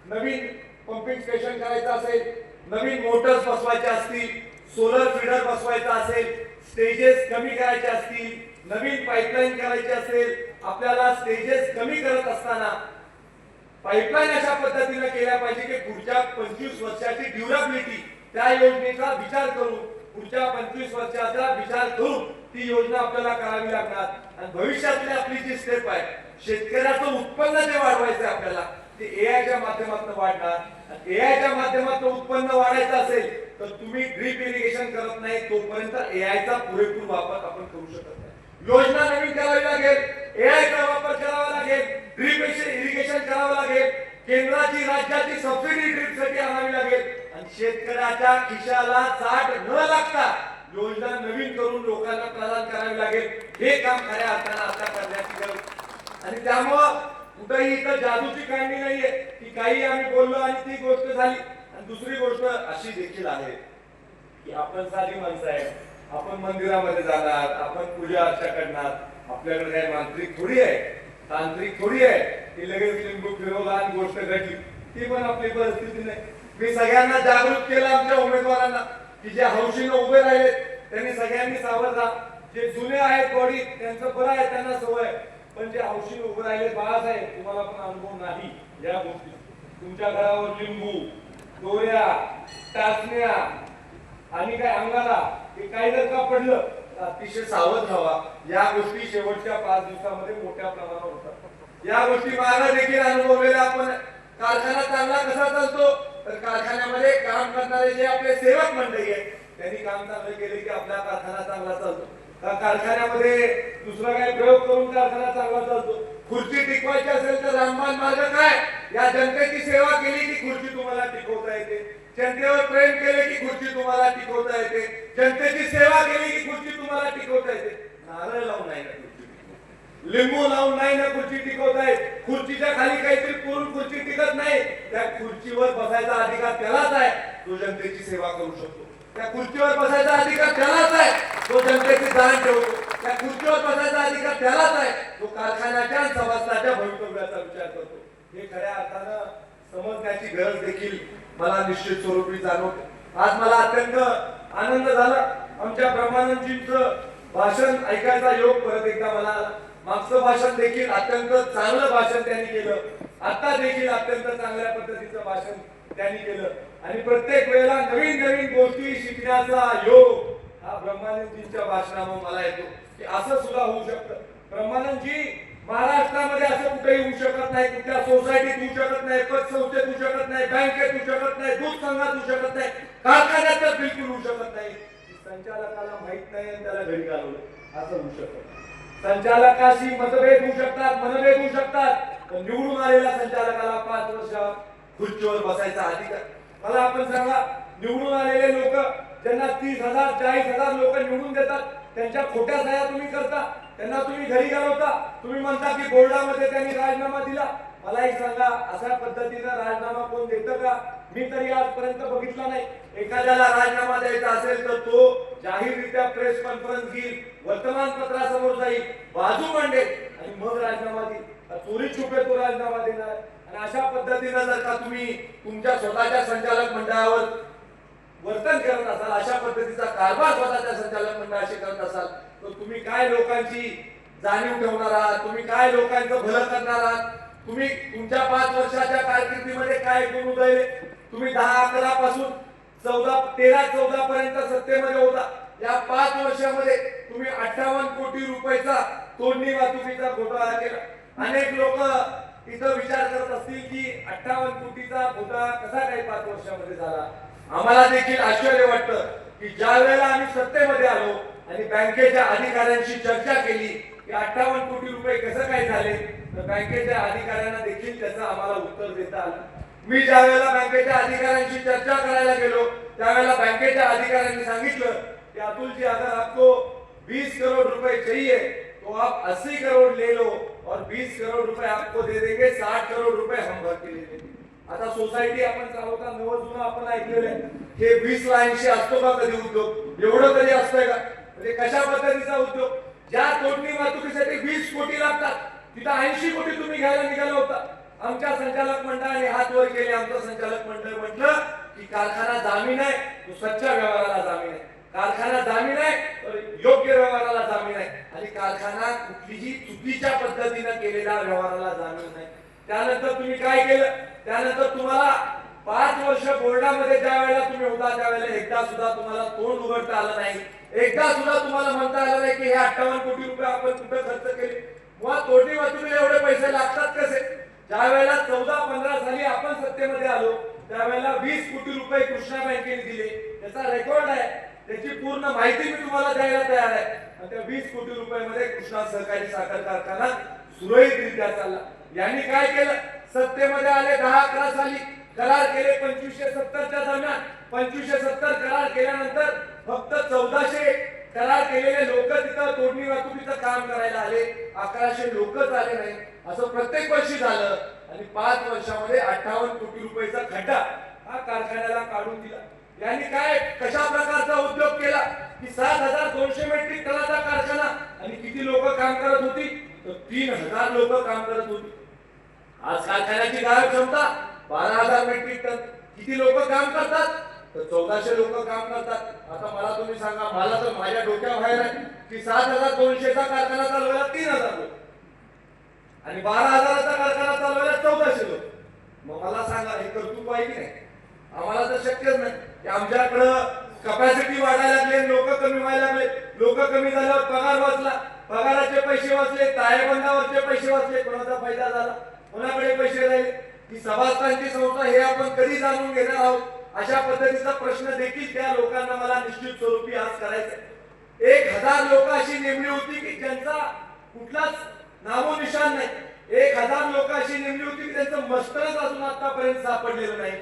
नवीन पंपिंग स्टेशन करायचं असेल, नवीन मोटर्स बसवायचे असतील, सोलर फीडर बसवायचा असेल, स्टेजेस कमी करायचे असतील, नवीन पाईपलाईन करायची असेल, आपल्याला स्टेजेस कमी करत असताना पाईपलाईन अशा पद्धतीने केल्या पाहिजे की पुढच्या 25 वर्षाची ड्युरेबिलिटी त्या योजनेचा विचार करून पुढच्या 25 वर्षाचा विचार करून ती योजना आपल्याला करावी लागणार. आणि भविष्यातली आपली जी स्टेप आहे शेतकऱ्याचं उत्पन्न जे वाढवायचं आहे आपल्याला ते एआयच्या माध्यमातून वाढणार. एआयच्या माध्यमातून उत्पन्न वाढायचं असेल तर तुम्ही ड्रीप इरिगेशन करत नाही तोपर्यंत एआयचा पुरेपूर वापर आपण करू शकत नाही. योजना नवीन करावी लागेल, एआयचा वापर करावा लागेल, ड्रीप इरिगेशन करावं लागेल, केंद्राची राज्याची सबसिडी ड्रीपसाठी आणावी लागेल आणि शेतकऱ्याच्या खिशाला चाट न लागता योजना नवीन करून लोकांना प्रदान करावी लागेल. हे काम खऱ्या अर्थानं आता करण्याची गरज. आणि त्यामुळं कुठेही इथं जादूची काढणी नाहीये की काही आम्ही बोललो आणि ती गोष्ट झाली. आणि दुसरी गोष्ट अशी देखील आहे की आपण साधी माणसं आहे, आपण मंदिरामध्ये जाणार, आपण पूजा अर्चा करणार, आपल्याकडे काही मांत्रिक थोडी आहे, तांत्रिक थोडी आहे की लगेच लिंबू फिरवला आणि गोष्ट घडली. ती पण आपली परिस्थिती नाही. मी सगळ्यांना जागृत केलं आमच्या उमेदवारांना की जे हौशीनं उभे राहिले त्यांनी सगळ्यांनी सावध राहा. जे जुने आहेत बॉडी त्यांचं बरं आहे, त्यांना सवय, पण जे हौशीनं उभे राहिले बाळासाहेब तुम्हाला पण अनुभव नाही या गोष्टी. तुमच्या घरावर लिंबू, दोऱ्या, टाचण्या आणि काय अंगाला हे काही जर का पडलं तर अतिशय सावध राहावा. या गोष्टी शेवटच्या 5 दिवसामध्ये मोठ्या प्रमाणावर होतात. या गोष्टी मला देखील अनुभवलेल्या आपण. कारखाना चांगला कसा चालतो तर कारखान्यामध्ये काम करणारे जे आपले सेवक मंडळी आहेत त्यांनी काम चांगलं केले की आपला कारखाना चांगला चालतो. कारखान्यामध्ये दुसरा काही प्रयोग करून कारखाना चांगला चालतो. खुर्ची टिकवायची असेल तर रामबाण मार्ग काय? या जनतेची सेवा केली की खुर्ची तुम्हाला टिकवता येते. जनतेवर प्रेम केले की खुर्ची तुम्हाला टिकवता येते. जनतेची सेवा केली की खुर्ची तुम्हाला टिकवता येते. नारळ लावून नाही ना खुर्ची टिकवता, लिंबू लावून नाही ना खुर्ची टिकवता येत. खुर्चीच्या खाली काहीतरी करून खुर्ची टिकत नाही. त्या खुर्चीवर बसायचा अधिकार त्यालाच आहे जो जनतेची सेवा करू शकतो. त्या खुर्चीवर बसायचा अधिकार त्यालाच आहे जो जनतेची जाण ठेवतो. त्या खुर्चीवर बसायचा अधिकार त्यालाच आहे जो कारखान्याच्या आणि सभासदाच्या भवितव्याचा विचार करतो. हे खऱ्या अर्थानं समजण्याची गरज देखील मला निश्चित स्वरूपी जाणवते. आज मला अत्यंत आनंद झाला आमच्या ब्रह्मानंदजींचं भाषण ऐकायचा योग परत एकदा मला आला. मागचं भाषण देखील अत्यंत चांगलं भाषण त्यांनी केलं, आता देखील अत्यंत चांगल्या पद्धतीचं भाषण त्यांनी केलं आणि प्रत्येक वेळेला नवीन नवीन गोष्टी शिकण्याचा योग हा ब्रह्मानंदजींच्या भाषणामुळे मला येतो की असं सुद्धा होऊ शकतं. ब्रह्मानंदजी महाराष्ट्रामध्ये असं कुठेही होऊ शकत नाही, कुठल्या सोसायटीत होऊ शकत नाही, पतसंस्थेत होऊ शकत नाही, बँकेत होऊ शकत नाही, दूध संघात होऊ शकत नाही, कारखान्यात तर बिलकुल होऊ शकत नाही. संचालकाला माहित नाही आणि त्याला घरी घालवलं असं होऊ शकत. संचालकाशी मतभेद होऊ शकतात, मनभेद होऊ शकतात, पण निवडून आलेल्या संचालकाला 5 वर्ष खुर्चीवर बसायचा अधिकार. मला आपण सांगा, निवडून आलेले लोक ज्यांना 30,000 40,000 लोक निवडून देतात त्यांच्या खोट्या सह्या तुम्ही करता, त्यांना तुम्ही घरी घालवता, तुम्ही म्हणता की बोर्डामध्ये त्यांनी राजीनामा दिला. मला एक सांगा, अशा पद्धतीनं राजीनामा कोण देतं का? मी तरी आजपर्यंत बघितला नाही. एखाद्याला राजीनामा द्यायचा असेल तर तो जाहीररित्या प्रेस कॉन्फरन्स घेईल, वर्तमानपत्रासमोर जाईल, बाजू मांडेल आणि मग राजीनामा देईल. चोरी छुपे तो राजीनामा देणार. आणि अशा पद्धतीनं जर का तुम्ही तुमच्या स्वतःच्या संचालक मंडळावर वर्तन करत असाल, अशा पद्धतीचा कारभार स्वतःच्या संचालक मंडळाशी करत असाल, तर तुम्ही काय लोकांची जाणीव ठेवणार आहात? तुम्ही काय लोकांचं भलं करणार आहात? तुम्ही तुमच्या 5 वर्षाच्या कारकिर्दीमध्ये काय गुण उधळले? तुम्ही 10-11 पासून 13-14 पर्यंत सत्तेमध्ये होता. या 5 वर्षामध्ये तुम्ही 58 कोटी रुपयाचा तोडणी वाहतुकीचा घोटाळा केला. अनेक लोक इथं विचार करत असतील की 58 कोटीचा घोटाळा कसा काय 5 वर्षामध्ये झाला. आम्हाला देखील आश्चर्य वाटतं की ज्या वेळेला आम्ही सत्तेमध्ये आलो आणि बँकेच्या अधिकाऱ्यांशी चर्चा केली की 58 कोटी रुपये कसं काय झाले, तर बँकेच्या अधिकाऱ्यांना देखील त्याचं आम्हाला उत्तर देता आलं. मी ज्या वेळेला बँकेच्या अधिकाऱ्यांशी चर्चा करायला गेलो त्यावेळेला बँकेच्या अधिकाऱ्यांनी सांगितलं की अतुल जी, अगर आपको 20 करोड़ रुपए चाहिए तो आप 80 करोड़ ले लो और 20 करोड़ रुपए आपको दे देंगे, 60 करोड़ रुपए हम भर के ले लेंगे. आता सोसायटी आपण चालवता, नवजुनं आपण ऐकलेलं आहे, हे 20 ला 80 असतो का कधी उद्योग? एवढं कधी असतंय का? म्हणजे कशा पद्धतीचा उद्योग? ज्या तोडणी वाहतुकीसाठी 20 कोटी लागतात तिथं 80 कोटी तुम्ही घ्यायला निघाला होता. आमच्या संचालक मंडळाने हात वर केले. आमचं संचालक मंडळ म्हटलं की कारखाना जामीन आहे, तो सच्च्या व्यवहाराला जामीन आहे. कारखाना जामीन आहे तर योग्य व्यवहाराला जामीन आहे आणि कारखाना कुठलीही चुकीच्या पद्धतीनं केलेल्या व्यवहाराला जामीन नाही. त्यानंतर तुम्ही काय केलं? त्यानंतर तुम्हाला 5 वर्ष बोर्डामध्ये ज्या वेळेला तुम्ही होता त्यावेळेला एकदा सुद्धा तुम्हाला तोंड उघडता आलं नाही. एकदा सुद्धा तुम्हाला म्हणता आलं नाही की हे 58 कोटी रुपये आपण कुठे खर्च केले. मुळात तोडणी वाहतुकीला एवढे पैसे लागतात कसे? ज्या वेळेला 14-15 साली आपण सत्तेमध्ये आलो त्यावेळेला 20 कोटी रुपये कृष्णा बँकेने दिले. त्याचा रेकॉर्ड आहे, त्याची पूर्ण माहिती मी तुम्हाला द्यायला तयार आहे. आणि त्या 20 कोटी रुपयामध्ये कृष्णा सहकारी साखर कारखाना सुरळीतरित्या चालला. यांनी काय केलं? सत्तेमध्ये आले 10-11 साली करार केले 2570च्या दरम्यान. 2570 करार केल्यानंतर फक्त 1400 करार केलेले लोक तिथं तोडणी वाहतुकीचं काम करायला आले, 1100 लोकच आले नाही. असं प्रत्येक वर्षी झालं आणि 5 वर्षामध्ये 58 कोटी रुपयाचा खड्डा हा कारखान्याला काढून दिला. यांनी काय कशा प्रकारचा उद्योग केला की 7200 मेट्रिक टनाचा कारखाना आणि किती लोक काम करत होती? तर 3000 लोक काम करत होती. आज कारखान्याची गाळप क्षमता 12000 मेट्रिक टन. किती लोक काम करतात? तर 1400 लोक काम करतात. आता मला तुम्ही सांगा, मला तर माझ्या डोक्याबाहेर आहे की 7200चा कारखाना चालवायला 3000 लोक आणि 12000चा कारखाना चालवायला 1400 लोक. मग मला सांगा, हे कर्तृत्व आहे की नाही? आम्हाला तर शक्यच नाही की आमच्याकडं कपॅसिटी वाढायला लागली, लोक कमी व्हायला लागले. लोक कमी झाल्यावर पगार वाचला, पगाराचे पैसे वाचले, ताळेबंदावरचे पैसे वाचले. कोणाचा फायदा झाला? कोणाकडे पैसे राहिले? ही सभासदांची संस्था हे आपण कधी जाणून घेणार आहोत? अशा पद्धतीचा प्रश्न देखील त्या लोकांना मला निश्चित स्वरूपी आज करायचा. 1000 लोक अशी नेमली होती की ज्यांचा कुठलाच नामोनिशाण नाही. 1000 लोक अशी नेमली होती की त्यांचं मस्तकच अजून आतापर्यंत सापडलेलं नाही.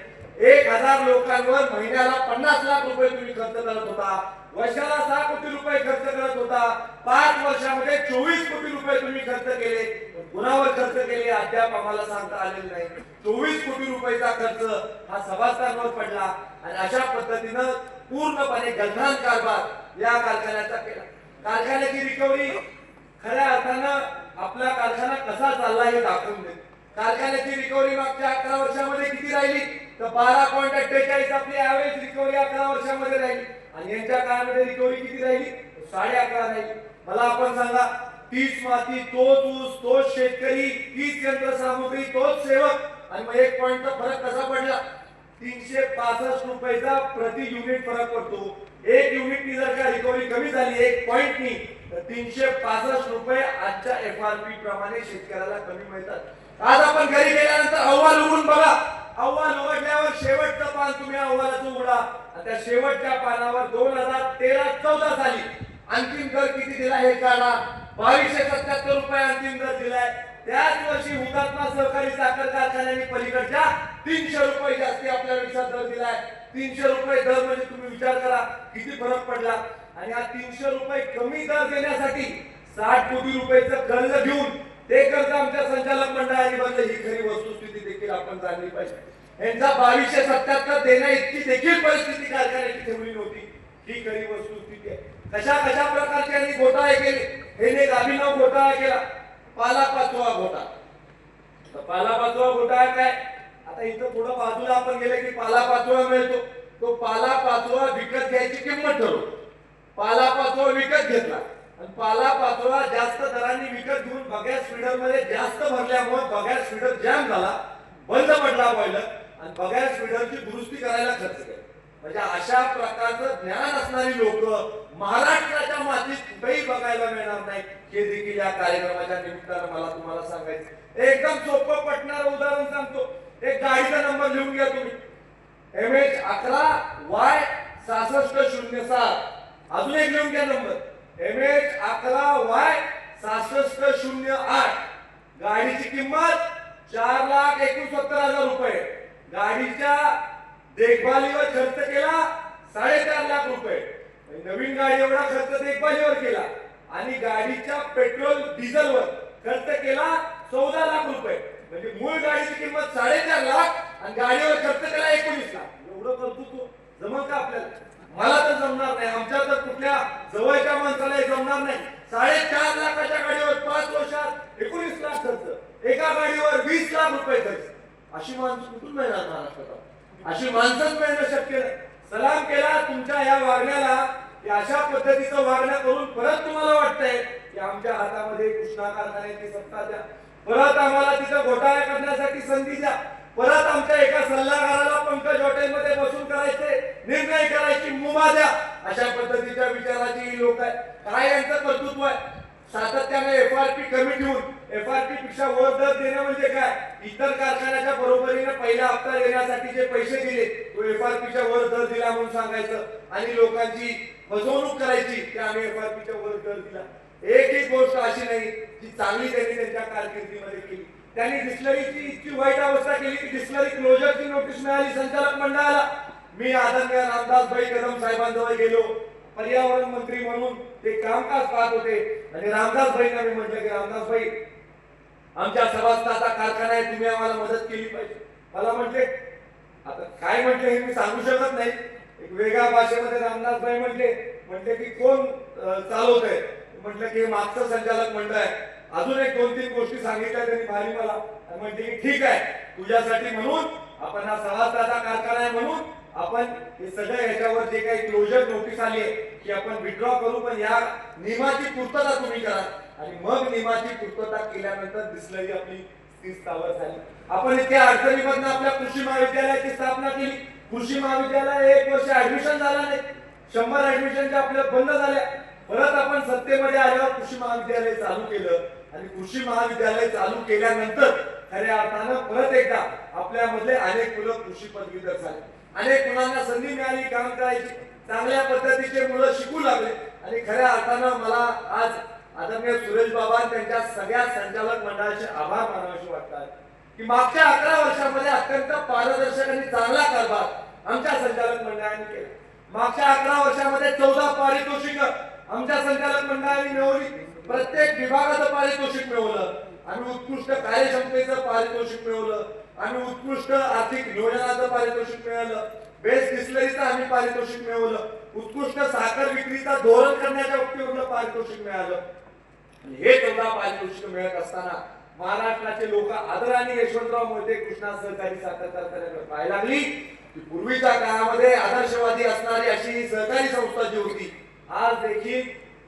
1000 लोकांवर महिन्याला 50 लाख रुपये तुम्ही खर्च करत होता, वर्षाला 6 कोटी रुपये खर्च करत होता. 5 वर्षामध्ये 24 कोटी रुपये तुम्ही खर्च केले. कुणावर खर्च केले अद्याप आम्हाला सांगता आलेलं नाही. 24 कोटी रुपयाचा खर्च हा सभासदांवर पडला आणि अशा पद्धतीनं पूर्णपणे गंधान कारभार या कारखान्याचा केला. कारखान्याची रिकव्हरी खऱ्या अर्थानं आपला कारखाना कसा चालला हे दाखवून देते. कारखान्याची रिकव्हरी मागच्या 11 वर्षामध्ये किती राहिली? तर 12.48 आपली ऍव्हरेज रिकव्हरी 11 वर्षामध्ये राहिली आणि यांच्या काळामध्ये रिकव्हरी किती राहिली 11.5 राहिली. मला आपण सांगा, तीच माती तोच ऊस तोच शेतकरी तीच यंत्रसामुग्री तोच सेवक आणि मग 1 पॉईंटचा फरक कसा पडला? 365 रुपयाचा प्रति युनिट फरक पडतो. 1 युनिटनी जर का रिकव्हरी कमी झाली 1 पॉईंटनी तर 365 रुपये आजच्या FRP प्रमाणे शेतकऱ्याला कमी मिळतात. आज आपण घरी गेल्यानंतर अहवाल उघडून बघा. अहवाल उघडल्यावर शेवटचं पान तुम्ही अहवालाचं उघडा आणि त्या शेवटच्या पानावर 2013-14 साली अंतिम दर किती दिला हे काढा. 2277 रुपये अंतिम दर दिलाय. त्याच वर्षी हुतात्मा सहकारी साखर कारखान्यांनी पलीकडच्या 300 रुपये जास्ती आपल्यापेक्षा दर दिलाय. 300 रुपये दर म्हणजे तुम्ही विचार करा किती फरक पडला. आणि हा 300 रुपये कमी दर देण्यासाठी 60 कोटी रुपयाचं कर्ज घेऊन ते कर्ज आमच्या संचालक मंडळाने भरले. ही खरी वस्तुस्थिती देखील आपण जाणली पाहिजे. यांचा 2277 देण्या इतकी देखील परिस्थिती कारखान्याची ठेवली नव्हती. ही खरी वस्तुस्थिती आहे. कशा कशा प्रकारचे यांनी घोटाळे केले. हे एक अभिनव घोटाळा केला, पालापाचोळा घोटाळा. तर पालापाचोळा घोटाळा काय? आता इथं थोडं बाजूला आपण गेले की पालापाचोळा मिळतो. तो पालापाचोळा विकत घ्यायची किंमत ठरवतो. पालापाचोळा विकत घेतला आणि पालापाचोळा जास्त दरांनी विकत घेऊन बगॅस फीडर मध्ये जास्त भरल्यामुळे बगॅस फीडर जॅम झाला, बंद पडला बॉयलर आणि बगॅस फीडरची दुरुस्ती करायला खर्च केला. म्हणजे अशा प्रकारचं ज्ञान असणारी लोक महाराष्ट्राच्या मातीत कुठेही बघायला मिळणार नाही. हे देखील या कार्यक्रमाच्या निमित्तानं मला तुम्हाला सांगायचं. एकदम सोपं पटणारं उदाहरण सांगतो. एक गाडीचा नंबर लिहून घ्या तुम्ही. MH11Y 6607. अजून एक लिहून घ्या नंबर MH11Y 6608. गाडीची किंमत 4,69,000 रुपये. गाडीच्या देखभालीवर खर्च केला 4.5 लाख रुपये. नवीन गाडी एवढा खर्च देखभालीवर केला आणि गाडीच्या पेट्रोल डिझेलवर खर्च केला 14 लाख रुपये. म्हणजे मूळ गाडीची किंमत 4.5 लाख आणि गाडीवर खर्च केला 19 लाख. एवढं कर्तृत्व जमल का आपल्याला? मला तर जमणार नाही. आमच्या तर कुठल्या जवळच्या माणसाला जमणार नाही. 4.5 लाखाच्या गाडीवर 5 वर्षात 19 लाख खर्च, एका गाडीवर 20 लाख रुपये खर्च. अशी माणसं कुठून मिळणार महाराष्ट्रात? अशी माणसंच मिळणं शक्य नाही. सलाम केला तुमच्या या वागण्याला. अशा पद्धतीचं वागणं करून परत तुम्हाला वाटतंय की आमच्या हातामध्ये कृष्णा कारखान्याची सत्ता द्या, परत आम्हाला तिथं घोटाळा करण्यासाठी संधी द्या, परत आमच्या एका सल्लागाराला पंकज हॉटेलमध्ये बसून करायचे, निर्णय करायची मुभा द्या. अशा पद्धतीच्या विचाराची ही लोक आहेत. काय यांचं कर्तृत्व आहे? सातत्याने FRP कमी ठेवून FRP पेक्षा वर दर देणं म्हणजे काय? इतर कारखान्याच्या बरोबरीने पहिला हप्ता देण्यासाठी जे पैसे दिले तो FRPच्या वर दर दिला म्हणून सांगायचं आणि लोकांची फसवणूक करायची की आम्ही FRPच्या वर दर दिला. एकही गोष्ट अशी नाही जी चांगली त्यांनी त्यांच्या कारकिर्दीमध्ये केली. त्यांनी डिस्लरीची इतकी वाईट अवस्था केली की डिस्लरी क्लोजरची नोटीस मिळाली संचालक मंडळाला. मी आदरणीय रामदासभाई कदम साहेबांजवळ गेलो, पर्यावरण मंत्री म्हणून ते कामकाज पाहत होते आणि रामदासभाईंना मी म्हटलं की रामदासभाई आमच्या सभासदाचा कारखाना आहे, तुम्ही आम्हाला मदत केली पाहिजे. मला म्हटले, आता काय म्हटले हे मी सांगू शकत नाही. एक वेगळ्या भाषेमध्ये रामदासभाई म्हटले की कोण चालवत आहे? म्हटलं की मागचं संचालक मंडळ आहे. अजून एक 2-3 गोष्टी सांगितल्या त्यांनी भारी मला. म्हटले की ठीक आहे, तुझ्यासाठी म्हणून आपण हा सभासदाचा कारखाना आहे म्हणून आपण हे सगळं याच्यावर जे काही क्लोजर नोटीस आली आहे की आपण विड्रॉ करू, पण या नियमाची पूर्तता तुम्ही करा. आणि मग नियमाची पूर्तता केल्यानंतर डिस्लरी आपली स्थिर स्थावर झाली. आपण इतक्या अडचणीमधून आपल्या कृषी महाविद्यालयाची स्थापना केली. कृषी महाविद्यालय 1 वर्ष ऍडमिशन झाला नाही, 100 ऍडमिशनच्या आपल्या बंद झाल्या. परत आपण सत्तेमध्ये आल्यावर कृषी महाविद्यालय चालू केलं आणि कृषी महाविद्यालय चालू केल्यानंतर खऱ्या अर्थानं परत एकदा आपल्यामधले अनेक मुलं कृषी पदवीधर झाले. अनेक मुलांना संधी मिळाली काम करायची. चांगल्या पद्धतीचे मुलं शिकू लागले आणि खऱ्या अर्थानं मला आज आदरणीय सुरेश बाबा त्यांच्या सगळ्या संचालक मंडळाचे आभार मानावेसे वाटतात की मागच्या 11 वर्षामध्ये अत्यंत पारदर्शक आणि चांगला कारभार आमच्या संचालक मंडळाने केला. मागच्या 11 वर्षामध्ये 14 पारितोषिक आमच्या संचालक मंडळाने मिळवली. प्रत्येक विभागाचं पारितोषिक मिळवलं. आम्ही उत्कृष्ट कार्यक्षमतेचं पारितोषिक मिळवलं. आम्ही उत्कृष्ट आर्थिक नियोजनाचं पारितोषिक मिळालं. बेस्ट डिस्लरीचं आम्ही पारितोषिक मिळवलं. उत्कृष्ट साखर विक्रीचा धोरण करण्याच्या बाबतीवरलं पारितोषिक मिळालं. हे 14 पारितोषिक मिळत असताना महाराष्ट्राचे लोक आदराने यशवंतराव मोहिते कृष्णा सहकारी साखर कारखान्याकडे पाहायला लागली की पूर्वीच्या काळामध्ये आदर्शवादी असणारी अशी ही सहकारी संस्था जी होती आज देखील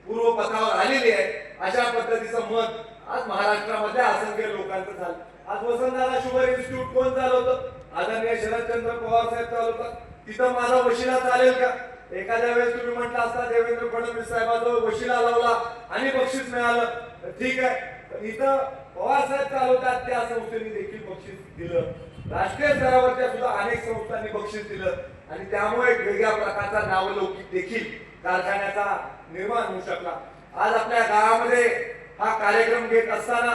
पूर्वपथावर आलेली आहे. अशा पद्धतीचं मत आज महाराष्ट्रामध्ये असंख्य लोकांचं झालं. आज वसंतदादा शुगर इन्स्टिट्यूट कोण चालवतं? आदरणीय शरदचंद्र पवार साहेब चालवतात. तिथं माझा वशिला चालेल का? एखाद्या वेळेस तुम्ही म्हटलं असता देवेंद्र फडणवीस साहेबांजवळ वशिला लावला आणि बक्षीस मिळालं तर ठीक आहे, पण इथं पवार साहेब चालवतात त्या संस्थेने देखील बक्षीस दिलं. राष्ट्रीय स्तरावरच्या सुद्धा अनेक संस्थांनी बक्षीस दिलं आणि त्यामुळे एक वेगळ्या प्रकारचा नावलौकिक देखील कारखान्याचा निर्माण होऊ शकला. आज आपल्या गावामध्ये हा कार्यक्रम घेत असताना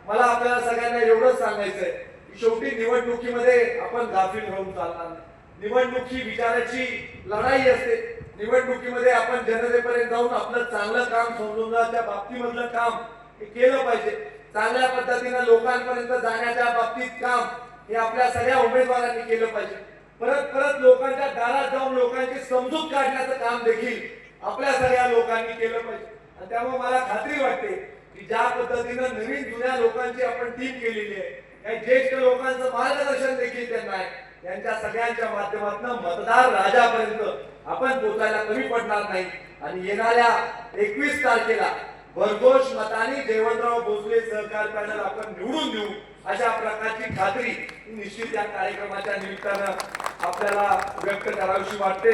मला आपल्याला सगळ्यांना एवढंच सांगायचंय की शेवटी निवडणुकीमध्ये आपण गाफील राहून चालणार नाही. निवडणूक ही विचाराची लढाई असते. निवडणुकीमध्ये आपण जनतेपर्यंत जाऊन आपलं चांगलं काम समजूनच्या बाबतीमधलं काम हे केलं पाहिजे. चांगल्या पद्धतीनं लोकांपर्यंत जाण्याच्या बाबतीत काम हे आपल्या सगळ्या उमेदवारांनी केलं पाहिजे. परत परत लोकांच्या दारात जाऊन लोकांची समजूत काढण्याचं काम देखील आपल्या सगळ्या लोकांनी केलं पाहिजे. आणि त्यामुळे मला खात्री वाटते की ज्या पद्धतीनं नवीन जुन्या लोकांची आपण टीम केलेली आहे, काही ज्येष्ठ लोकांचं मार्गदर्शन देखील त्यांना आहे, यांच्या सगळ्यांच्या माध्यमातून मतदार राजापर्यंत आपण पोहोचायला कमी पडणार नाही. आणि येणाऱ्या 21 तारखेला भरघोष मताने जयवंतराव भोसले सहकार पॅनल आपण निवडून देऊ अशा प्रकारची खात्री निश्चित या कार्यक्रमाच्या निमित्तानं आपल्याला व्यक्त करावीशी वाटते.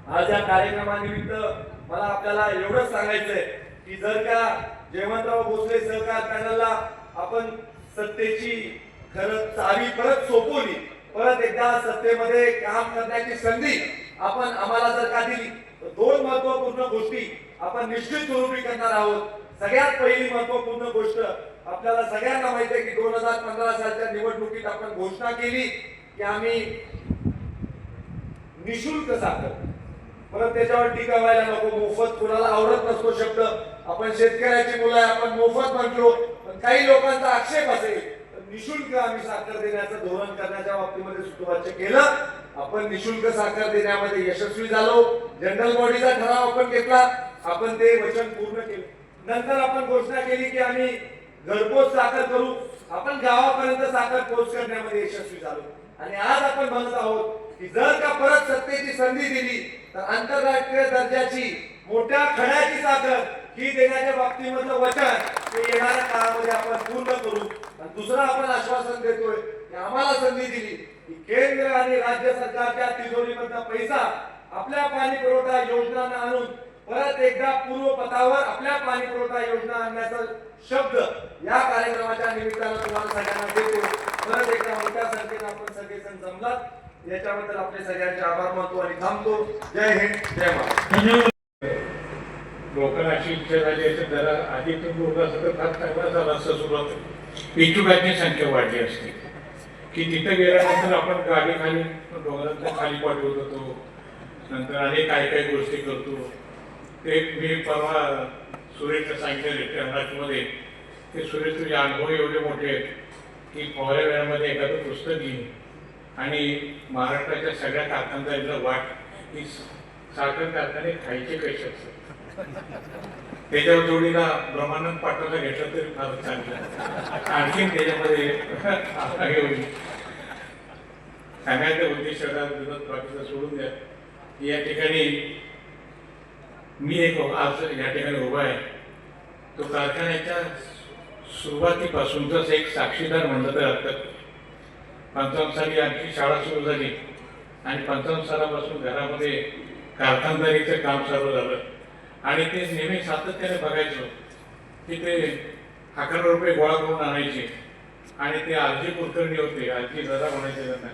आज या कार्यक्रमानिमित्त मला आपल्याला एवढंच सांगायचंय की जर का जयवंतराव भोसले सहकार पॅनलला आपण सत्तेची खरं चावी परत सोपवली, परत एकदा सत्तेमध्ये काम करण्याची संधी आपण आम्हाला जर का दिली तर 2 महत्वपूर्ण गोष्टी आपण निश्चित स्वरूपी करणार आहोत. सगळ्यात पहिली महत्वपूर्ण गोष्ट आपल्याला सगळ्यांना माहिती आहे की 2015 सालच्या निवडणुकीत आपण घोषणा केली की आम्ही निशुल्क साखर, परत त्याच्यावर टीका व्हायला नको, मोफत कोणाला आवडत नसतो शब्द, आपण शेतकऱ्याची मुलं आहे आपण मोफत म्हणतो, पण काही लोकांचा आक्षेप असेल तर निशुल्क आम्ही साखर देण्याचं धोरण करण्याच्या बाबतीमध्ये सुतोवाच केलं. आपण निशुल्क साखर देण्यामध्ये यशस्वी झालो. जनरल बॉडीचा ठराव आपण घेतला, आपण ते वचन पूर्ण केलं. नंतर आपण घोषणा केली की आम्ही घरपोच साखर करू, आपण गावापर्यंत साखर पोच करण्यामध्ये यशस्वी झालो. आणि आज आपण म्हणत आहोत की जर का परत सत्तेची संधी दिली तर आंतरराष्ट्रीय दर्जाची मोठ्या खड्याची साखर ही देण्याच्या बाबतीमधलं वचन ते येणाऱ्या काळामध्ये आपण पूर्ण करू. आणि दुसरं आपण आश्वासन देतोय की आम्हाला संधी दिली की केंद्र आणि राज्य सरकारच्या तिजोरीमधला पैसा आपल्या पाणी पुरवठा योजनांना आणून परत एकदा पूर्वपथावर आपल्या पाणी पुरवठा योजना आणण्याचा शब्द या कार्यक्रमाच्या निमित्तानं तुम्हाला सगळ्यांना देतो. परत एकदा मोठ्या संख्येनं आपण सगळेजण जमलात याच्याबद्दल आपले सगळ्यांचे आभार मानतो आणि थांबतो. जय हिंद, जय महाराष्ट्र. लोकांना अशी इच्छा झाली असेल जरा आधी तुम्ही बोलला असं तर फार चांगला झाला असं सुरुवात इच्छुकांची संख्या वाढली असते की तिथं गेल्यानंतर आपण गाडी खाली डोंगरांच्या खाली पाठवत होतो, नंतर अनेक काही काही गोष्टी करतो. ते मी परवा सुरेशला सांगितलं टेम्परातमध्ये ते सुरेश तुझे अनुभव एवढे मोठे आहेत की थोड्या वेळामध्ये एखादं पुस्तक घेईन आणि महाराष्ट्राच्या सगळ्या कारखानदारीला वाट की साखर कारखाने खायचे कसे असतात त्याच्यावर जोडीला ब्रह्मानंद पाटलाला घेतलं तरी फार चांगलं. आणखीन त्याच्यामध्ये हे होईल. सांगायचं उद्देशाला विरोध बाकीचा सोडून द्या. या ठिकाणी मी एक आज या ठिकाणी उभा आहे. तो कारखान्याच्या सुरुवातीपासूनच एक साक्षीदार म्हणलं तर हरकत. 55 साली आमची शाळा सुरू झाली आणि 55 सालापासून घरामध्ये कारखानदारीचं काम चालू झालं आणि ते नेहमी सातत्याने बघायचो की ते 11 रुपये गोळा करून आणायचे आणि ते आजी कुलकर्णी होते, आजी दादा म्हणायचे त्यांना.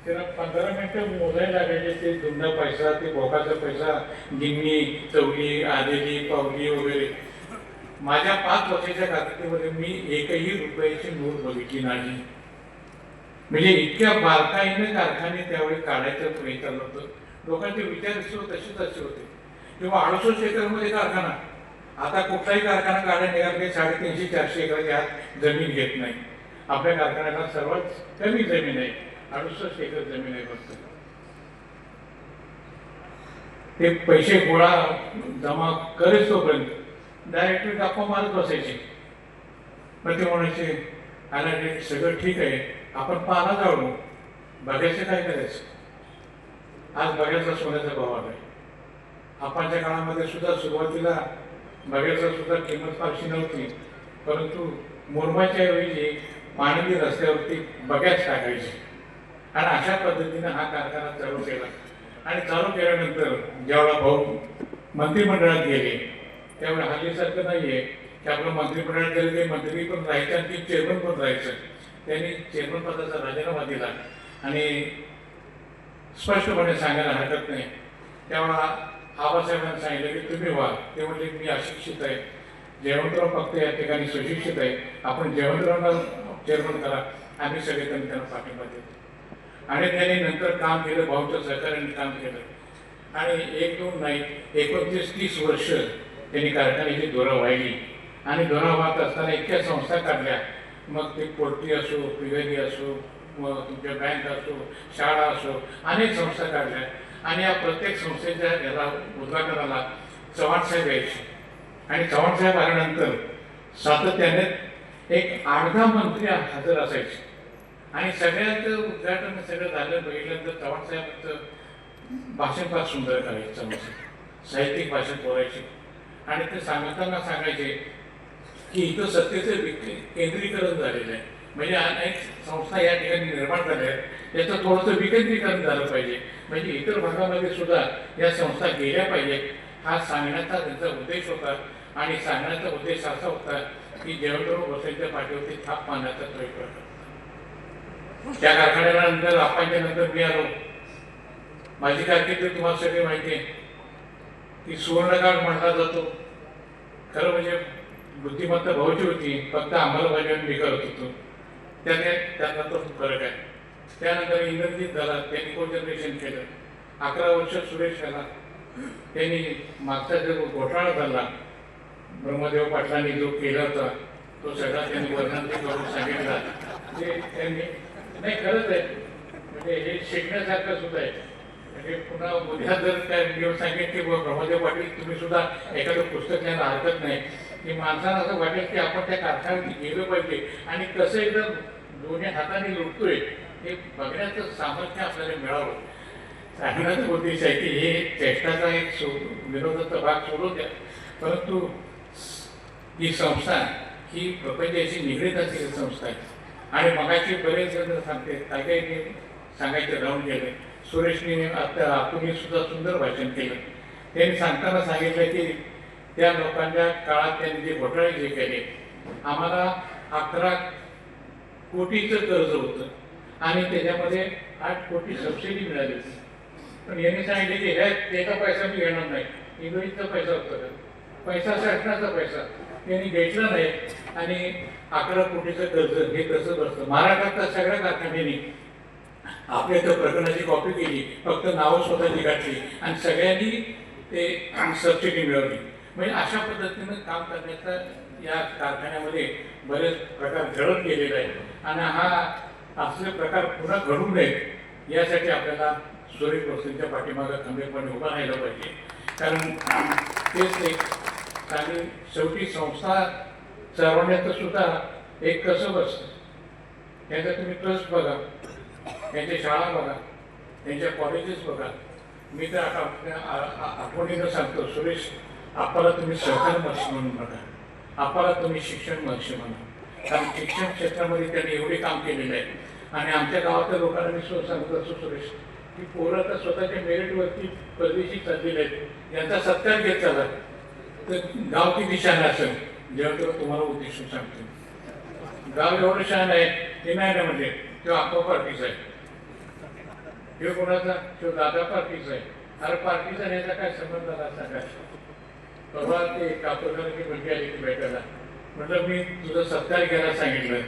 त्याला 15 मिनिटं मोजायला लागायचे ते जुना पैसा, ते बोकाचा पैसा, गिन्नी, चवली, आलेली, पावली वगैरे. माझ्या 5 वर्षाच्या कारकिर्दीमध्ये मी एकही रुपयाची नोट बघितली नाही. म्हणजे इतक्या बारकाईने कारखाने त्यावेळी काढायचं प्रयत्न चाललं होतं. लोकांचे विचार तसेच असे होते. किंवा 68 एकरमध्ये कारखाना, आता कुठलाही कारखाना काढायला निघाला की 350-400 एकराच्या आत जमीन घेत नाही. आपल्या कारखान्याला सर्वात कमी जमीन आहे, 68 एकर जमीन आहे फक्त. ते पैसे गोळा जमा करेच तोपर्यंत डायरेक्टली गप्पा मारत बसायचे. पण ते म्हणायचे अरे सगळं ठीक आहे, आपण पाला जाऊ, बघायचं काय करायचं. आज बघायचा सोन्याचा भाव आलाय. आपणच्या काळामध्ये सुद्धा सुरुवातीला बघायचा सुद्धा किंमत फारशी नव्हती, परंतु मुरमाच्या ऐवजी पाणी रस्त्यावरती बघ्याच टाकायचे. आणि अशा पद्धतीने हा कारखाना चालू केला. आणि चालू केल्यानंतर जेव्हा भाऊ मंत्रिमंडळात गेले, त्यावेळी हल्लीसारखं नाहीये की आपलं मंत्रिमंडळात गेले ते मंत्री पण राहायचे आणि ते चेअरमन पण राहायचं. त्यांनी चेअरमन पदाचा राजीनामा दिला आणि स्पष्टपणे सांगायला हरकत नाही, तेव्हा आबासाहेबांनी सांगितलं की तुम्ही व्हा. ते म्हणले मी अशिक्षित आहे, जयवंतराव फक्त या ठिकाणी सुशिक्षित आहे, आपण जयवंतरावला चेअरमन करा, आम्ही सगळे त्यांना पाठिंबा देतो. आणि त्यांनी नंतर काम केलं, भाऊच्या सहकार्याने काम केलं. आणि 1-2 नाही 29-30 वर्ष त्यांनी कारखान्याची धोरा वाहिली. आणि धोरा वाहत असताना इतक्या संस्था काढल्या, मग ते पोल्ट्री असो, पिगरी असो, मग तुमच्या बँक असो, शाळा असो, अनेक संस्था काढल्या. आणि या प्रत्येक संस्थेच्या याला उद्घाटनाला चव्हाणसाहेब यायचे. आणि चव्हाणसाहेब आल्यानंतर सातत्याने एक 8-10 मंत्री हजर असायचे. आणि सगळ्यांचं उद्घाटन सगळं झालं बघितल्यानंतर चव्हाणसाहेबांचं भाषण फार सुंदर करायचं. चव्हाणसाहेब साहित्यिक भाषण बोलायचे. आणि ते सांगताना सांगायचे की इथं सत्तेचं केंद्रीकरण झालेलं आहे, म्हणजे अनेक संस्था या ठिकाणी निर्माण झाल्या आहेत, त्याचं थोडंसं विकेंद्रीकरण झालं पाहिजे, म्हणजे इतर भागामध्ये सुद्धा या संस्था गेल्या पाहिजेत, हा सांगण्याचा त्यांचा उद्देश होता. आणि सांगण्याचा उद्देश असा होता की जयवंतराव भोसलेंच्या पाठीवरती थाप मारण्याचा तो एक प्रकार. त्या कारखान्याला नंतर आपणच्या नंतर मी आलो. माझी कारकीर्द तुम्हाला सगळे माहिती आहे की सुवर्णकाळ म्हटला जातो. खरं म्हणजे बुद्धिमत्ता भाऊची होती, फक्त अंमलबजावणी मी करत होतो. त्यातला तो फरक आहे. त्यानंतर इंद्रजित झाला, त्यांनी को जनरेशन केलं. 11 वर्ष सुरेश झाला, त्यांनी मागचा जो घोटाळा झाला ब्रह्मदेव पाटलांनी जो केला होता तो सगळा त्यांनी वर्णन करून सांगितला. ते त्यांनी नाही खरंच आहे, म्हणजे हे शिकण्यासारखं सुद्धा आहे. म्हणजे पुन्हा उद्या जर काय घेऊन सांगेल की ब्रह्मदेव पाटील तुम्ही सुद्धा एखादं पुस्तक लिहायला हरकत नाही, की माणसाला असं वाटेल की आपण त्या कारखान्यात गेलं पाहिजे आणि कसं एकदम दोन्ही हाताने लुटतोय हे बघण्याचं सामर्थ्य आपल्याला मिळावं. सांगण्याचा उद्देश आहे की हे चेष्टाचा एक विनोदाचा भाग सोडून द्या, परंतु ही संस्था ही प्रपंचाशी निगडीत असलेली संस्था आहे. आणि मगाशी बरेच जण सांगते, काही काही सांगायचं राहून गेले. सुरेशने आता तुम्ही सुद्धा सुंदर भाषण केलं. त्यांनी सांगताना सांगितलं की त्या लोकांच्या काळात त्यांनी जे घोटाळे जे केले, आम्हाला 11 कोटीचं कर्ज होतं आणि त्याच्यामध्ये 8 कोटी सबसिडी मिळाली होती. पण यांनी सांगितले की त्याचा पैसा मी घेणार नाही, इंग्रजीचा पैसा होता, पैसा शासनाचा पैसा त्यांनी घेतला नाही. आणि 11 कोटीचं कर्ज हे कसं बसतं. महाराष्ट्रातल्या सगळ्या कारखान्यांनी आपल्या त्या प्रकरणाची कॉपी केली, फक्त नावं स्वतःची गाठली आणि सगळ्यांनी ते सबसिडी मिळवली. म्हणजे अशा पद्धतीनं काम करण्याचा या कारखान्यामध्ये बरेच प्रकार घडत गेलेले आहेत. आणि हा असले प्रकार पुन्हा घडू नयेत यासाठी आपल्याला सुरेश भोसलेंच्या पाठीमागं खंबीरपणे उभं राहिलं पाहिजे. कारण तेच एक आणि शेवटी संस्था चालवण्याचं सुद्धा एक कसं बसतं. त्यांचा तुम्ही ट्रस्ट बघा, त्यांच्या शाळा बघा, त्यांच्या कॉलेजेस बघा. मी तर आठवणीनं सांगतो, सुरेश आपल्याला तुम्ही सहकार महर्षी म्हणून बघा, आपल्याला तुम्ही शिक्षण महर्षी म्हणा. कारण शिक्षण क्षेत्रामध्ये त्यांनी एवढे काम केलेलं आहे. आणि आमच्या गावातल्या लोकांना मी सांगत असतो सुरेश की पोरं आता स्वतःच्या मेरिटवरती परदेशी चाललेले आहेत, यांचा सत्कार घेत चाला तर गाव किती छान असेल. जेव्हा तुम्हाला उद्देशून सांगतो, गाव एवढं छान आहे ते नाही ना, म्हणजे तो आपा पार्टीचा आहे, तो कोणाचा, तो दादा पार्टीचा आहे. अरे पार्टीचा न्यायचा काय संबंध झाला सांगा. परवा ते कापूरकरांची मुलगी आली की भेटायला, म्हटलं मी तुझा सत्कार घ्यायला सांगितलं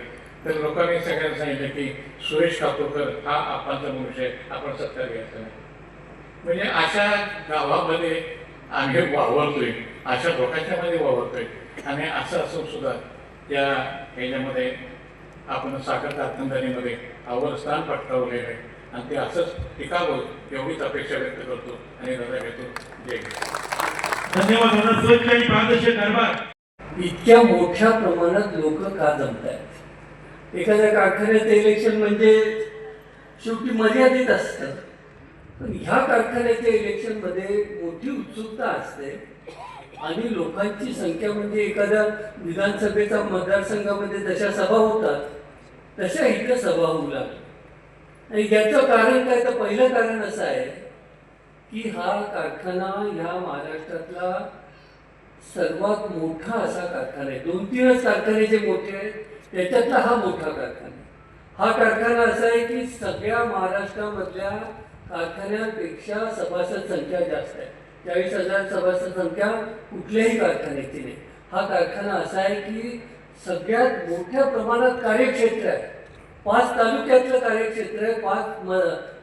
तर लोकांनी सगळ्यांना सांगितलं की सुरेश कापूरकर हा आपणचा मनुष्य आहे, आपण सत्कार घ्यायचा नाही. म्हणजे अशा गावामध्ये आम्ही वावरतोय, अशा लोकांच्या मध्ये वावरतोय. आणि असं असून सुद्धा त्या ह्याच्यामध्ये आपण साखर कारखानदारीमध्ये आवर स्थान पटकावलेलं आहे आणि ते असंच टिकावं एवढीच अपेक्षा व्यक्त करतो आणि रजा घेतो. जय हिंद. धन्यवाद. स्वच्छ आणि पारदर्शक कारभार इतक्या मोठ्या प्रमाणात लोक का जमतायत? एखाद्या कारखान्याचं इलेक्शन म्हणजे शेवटी मर्यादित असतं, पण ह्या कारखान्याच्या इलेक्शनमध्ये मोठी उत्सुकता असते आणि लोकांची संख्या म्हणजे एखाद्या विधानसभेचा मतदारसंघामध्ये जशा सभा होतात तशा इथं सभा होऊ लागल्या. आणि याचं कारण काय? तर पहिलं कारण असं आहे की हा कारखाना ह्या महाराष्ट्रातला सर्वात मोठा असा कारखाना आहे. 2-3च कारखाने जे मोठे आहेत त्याच्यातला हा मोठा कारखाना आहे. हा कारखाना असा आहे की सगळ्या महाराष्ट्रामधल्या कारखान्यांपेक्षा सभासद संख्या जास्त आहे. 40,000 सभासद संख्या कुठल्याही कारखान्याची नाही. हा कारखाना असा आहे की सगळ्यात मोठ्या प्रमाणात कार्यक्षेत्र आहे. 5 तालुक्यातलं कार्यक्षेत्र आहे. 5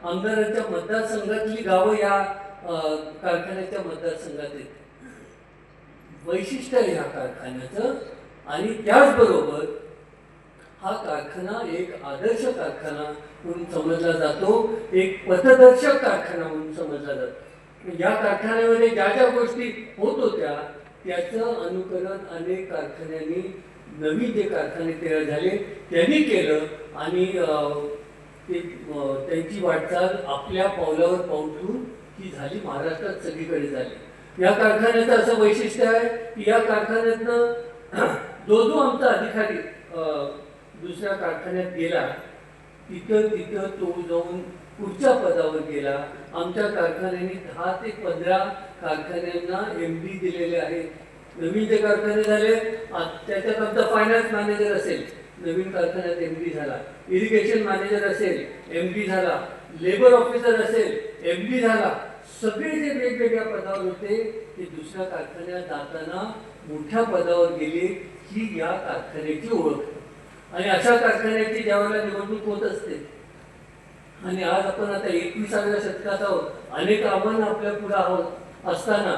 आमदारांच्या मतदारसंघातली गावं या कारखान्याच्या मतदारसंघात येते. वैशिष्ट्य आहे ह्या कारखान्याचं. आणि त्याचबरोबर हा कारखाना एक आदर्श कारखाना म्हणून समजला जातो, एक पथदर्शक कारखाना म्हणून समजला जातो. या कारखान्यामध्ये ज्या ज्या गोष्टी होत होत्या त्याचं अनुकरण अनेक कारखान्यांनी, नवीन जे कारखाने तयार झाले त्यांनी केलं आणि त्यांची वाटचाल आपल्या पावलावर पाऊल ठेवून ही झाली, महाराष्ट्रात सगळीकडे झाली. या कारखान्याचं असं वैशिष्ट्य आहे की या कारखान्यातनं जो आमचा अधिकारी दुसऱ्या कारखान्यात गेला तिथं तो जाऊन पुढच्या पदावर गेला. आमच्या कारखान्याने 10 ते 15 कारखान्यांना MD दिलेले आहेत. नवीन जे कारखाने झाले त्याच्यात आमचा फायनान्स मॅनेजर असेल, नवीन कारखान्यात MD झाला. इरिगेशन मॅनेजर असेल, MD झाला. लेबर ऑफिसर असेल, MD झाला. सगळे जे वेगवेगळ्या पदावर होते ते दुसऱ्या कारखान्यात जाताना मोठ्या पदावर गेले. ही या कारखान्याची ओळख. आणि अशा कारखान्याची ज्यावेळेला निवडणूक होत असते आणि आज आपण आता 21व्या शतकात आहोत, अनेक आव्हानं आपल्या पुढे आहोत असताना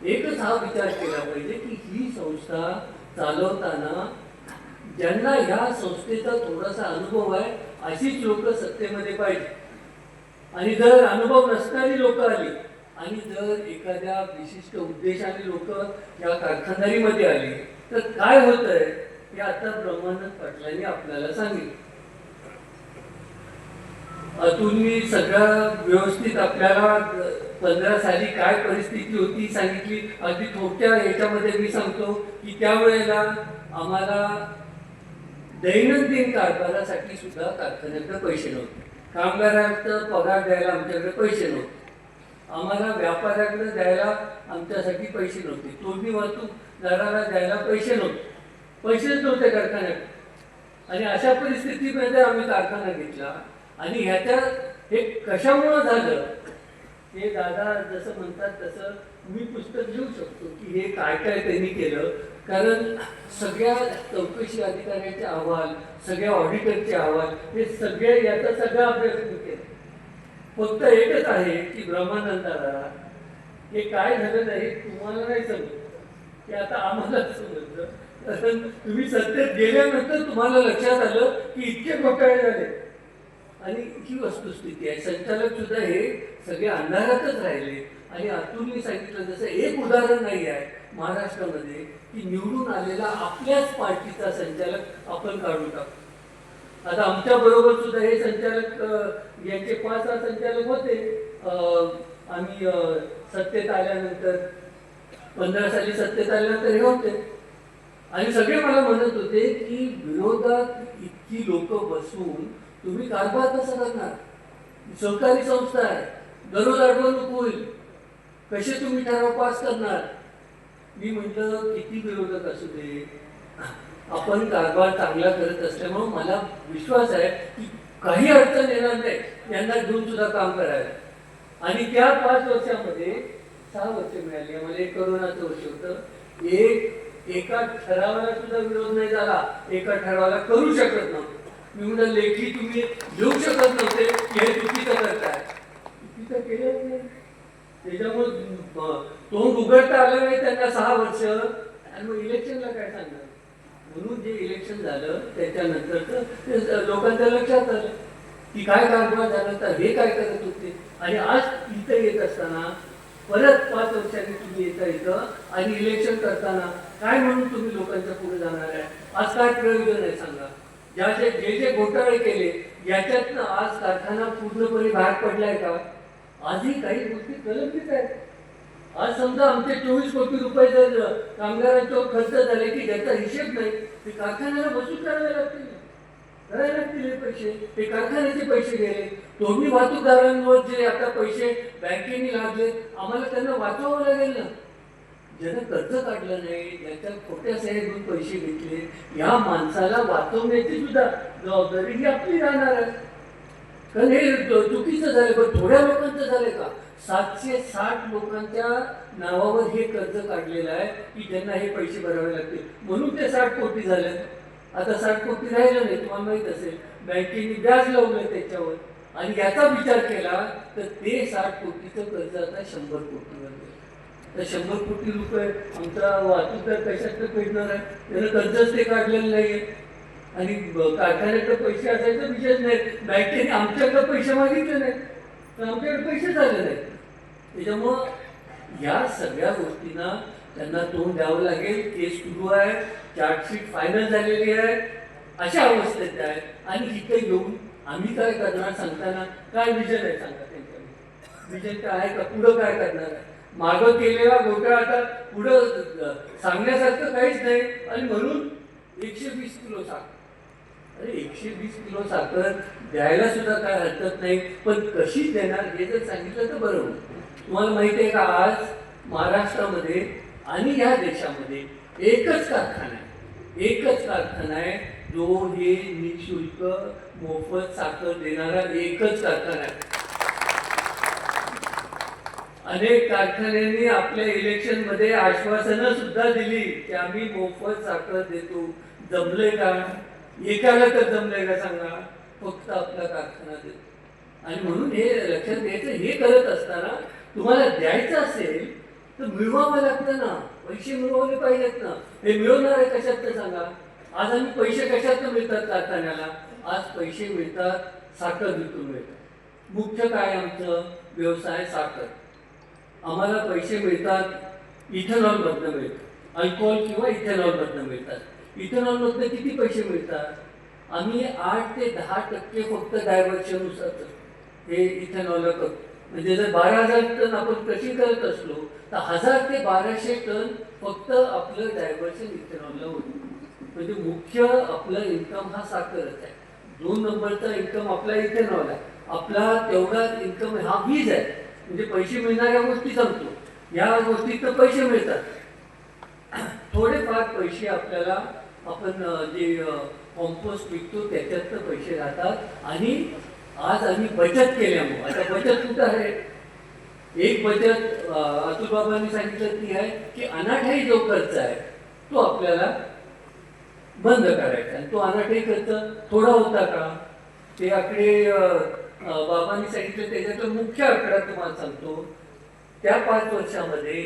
एकच हा विचार केला पाहिजे की ही संस्था चालवताना ज्यांना ह्या संस्थेचा थोडासा अनुभव आहे अशीच लोक सत्तेमध्ये पाहिजे. आणि जर अनुभव नसणारी लोक आली आणि जर एखाद्या विशिष्ट उद्देशाने लोक या कारखानदारीमध्ये आली तर काय होतंय हे आता ब्रह्मानंद पाटलांनी आपल्याला सांगितलं. तुम्ही सगळं व्यवस्थित आपल्याला 15 साली काय परिस्थिती होती सांगितली. अगदी थोडक्या याच्यामध्ये मी सांगतो की त्यावेळेला आम्हाला दैनंदिन कारभारासाठी सुद्धा कारखान्याकडे पैसे नव्हते. कामगारांचा पगार द्यायला आमच्याकडे पैसे नव्हते. आम्हाला व्यापाऱ्याकडे द्यायला आमच्यासाठी पैसे नव्हते. तोडणी वाहतूकदाराला द्यायला पैसे नव्हते. पैसेच नव्हते कारखान्यात. आणि अशा परिस्थितीमध्ये आम्ही कारखाना घेतला. आणि ह्याच्यात हे कशामुळं झालं हे दादा जसं म्हणतात तसं मी पुस्तक लिहू शकतो की हे काय काय त्यांनी केलं. कारण सगळ्या चौकशी अधिकाऱ्याचे अहवाल, सगळ्या ऑडिटरचे अहवाल, हे सगळे याचा सगळा अभ्यास मी केला. फक्त एकच आहे की ब्रह्मानंदाला हे काय झालं नाही तुम्हाला नाही समजलं, की आता आम्हालाच समजलं. कारण तुम्ही सत्तेत गेल्यानंतर तुम्हाला लक्षात आलं की इतके घोटाळे झाले. आणि ही वस्तुस्थिती आहे. संचालक सुद्धा हे सगळे अंधारातच राहिले. आणि आतून सांगितलं जसं एक उदाहरण नाही आहे महाराष्ट्रामध्ये की निवडून आलेला आपल्याच पार्टीचा संचालक आपण काढून टाकतो. आता आमच्या बरोबर सुद्धा हे संचालक यांचे 5-6 संचालक होते. आम्ही सत्तेत आल्यानंतर 15 साली सत्तेत आल्यानंतर हे होते. आणि सगळे मला म्हणत होते की विरोधात इतकी लोक बसून तुम्ही कारभार कसा करणार? सहकारी संस्था आहे, दररोज अडवणूक होईल, कसे तुम्ही ठराव पास करणार? मी म्हटलं किती विरोधक असू दे आपण कारभार चांगला करत असल्यामुळे मला विश्वास आहे की काही अडचण येणार नाही यांना घेऊन सुद्धा काम करायला. आणि त्या 5 वर्षामध्ये 6 वर्ष मिळाली आम्हाला. एक करोनाचं वर्ष होतं. एका ठरावाला सुद्धा विरोध नाही झाला. एका ठरावाला करू शकत नव्हतं. मी म्हणलं लेखी तुम्ही घेऊ शकत नव्हते की हे चुकीचं करताय. चुकीचं केलं नाही. त्याच्यामुळे तोंड उघडता आलं नाही त्यांना 6 वर्ष. आणि मग इलेक्शनला काय सांगणार? म्हणून जे इलेक्शन झालं त्याच्यानंतर लोकांच्या लक्षात आलं की काय कारभार झाला तर हे काय करत होते. आणि आज इथं येत असताना परत 5 वर्षांनी तुम्ही येता इथं आणि इलेक्शन करताना काय म्हणून तुम्ही लोकांच्या पुढे जाणार आहे? आज काय प्रयोजन आहे सांगा? जे घोटाळे केले याच्यातनं आज कारखाना पूर्णपणे बाहेर पडलाय का? आजही काही गोष्टी प्रलंबित आहेत. आज समजा आमचे 24 कोटी रुपये जर कामगारांच्यावर खर्च झाले की ज्याचा हिशेब नाही, ते कारखान्याला वसूल करावे लागतील, करायला लागतील हे पैसे. ते कारखान्याचे पैसे गेले. तुम्ही वाहतूकदारांवर जे आता पैसे बँकेने लागले, आम्हाला त्यांना वाचवावं लागेल ना. ज्यानं कर्ज काढलं नाही, ज्याच्या खोट्या सह्या घेऊन पैसे घेतले, या माणसाला वाचवण्याची सुद्धा जबाबदारी ही आपली राहणार आहे. कारण हे चुकीचं झालं. पण थोड्या लोकांचं झालंय का? 760 लोकांच्या नावावर हे कर्ज काढलेलं आहे की ज्यांना हे पैसे भरावे लागतील, म्हणून ते 60 कोटी झाले. आता 60 कोटी राहिलं नाही, तुम्हाला माहित असेल. बँकेने व्याज लावलं त्याच्यावर आणि याचा विचार केला तर ते 60 कोटीचं कर्ज आता 100 कोटीवर गेलं. तर 100 कोटी रुपये आमचा वाहतूकदार कशात फेडणार आहे? त्यानं कर्जच ते काढलेलं नाहीये आणि कारखान्याकडे पैसे असायचा विषयच नाही. बँकेने आमच्याकडे पैसे मागितले नाही तर आमच्याकडे पैसे झाले नाही. त्याच्यामुळं या सगळ्या गोष्टींना त्यांना तोंड द्यावं लागेल. केस सुरू आहे, चार्जशीट फायनल झालेली आहे, अशा अवस्थेत आहे. आणि इथे येऊन आम्ही काय करणार सांगताना काय विजन आहे सांगा त्यांच्याकडे? विजन काय आहे का? पुढं काय करणार आहे? मागं केलेला घोटाळा आता पुढं सांगण्यासारखं काहीच नाही. आणि म्हणून 120 किलो साखर, अरे 120 किलो साखर द्यायला सुद्धा काय हरकत नाही, पण कशी देणार हे जर सांगितलं तर बरं होईल. तुम्हाला माहिती आहे का, आज महाराष्ट्रामध्ये आणि या देशामध्ये एकच कारखाना आहे जो हे निःशुल्क मोफत साखर देणारा एकच कारखाना आहे. अनेक कारखान्यांनी आपल्या इलेक्शन मध्ये आश्वासनं सुद्धा दिली की आम्ही मोफत साखर देतो. जमलंय का? एकाला तर जमलंय का सांगा? फक्त आपला कारखाना देतो. आणि म्हणून हे लक्षात घ्यायचं, हे करत असताना तुम्हाला द्यायचं असेल तर मिळवावं लागतं ना. पैसे मिळवले पाहिजेत ना. हे मिळवणार आहे कशात तर सांगा? आज आम्ही पैसे कशात मिळतात कारखान्याला? आज पैसे मिळतात साखर विकून मिळतात. मुख्य काय आमचं व्यवसाय साखर. आम्हाला पैसे मिळतात इथेनॉलमधनं मिळतात, अल्कोहोल किंवा इथेनॉलमधनं मिळतात. इथेनॉलमधनं किती पैसे मिळतात? आम्ही 8 ते 10% फक्त डायव्हर्शननुसार हे इथेनॉलला करतो. म्हणजे जर 12,000 टन आपण कृषी करत असलो तर 1000 ते 1200 टन फक्त आपलं डायव्हर्शन इथेनॉलला होतं. म्हणजे मुख्य आपलं इन्कम हा साखरच आहे. 2 नंबरचा इन्कम आपला इथेनॉल आहे. आपला तेवढा इन्कम हा वीज आहे. म्हणजे पैसे मिळणाऱ्या गोष्टी सांगतो, या गोष्टीत पैसे मिळतात. थोडेफार पैसे आपल्याला आपण जे कॉम्पोस्ट विकतो त्याच्यात पैसे राहतात. आणि आज आम्ही बचत केल्यामुळे, आता बचत कुठं आहे? एक बचत अतुल बाबांनी सांगितलं ती आहे की अनाठाई जो खर्च आहे तो आपल्याला बंद करायचा. आणि तो अनाठाई खर्च थोडा होता का? ते आकडे बाबांनी सांगितलं. त्याच्यातला मुख्य आकडा तुम्हाला सांगतो. त्या 5 वर्षामध्ये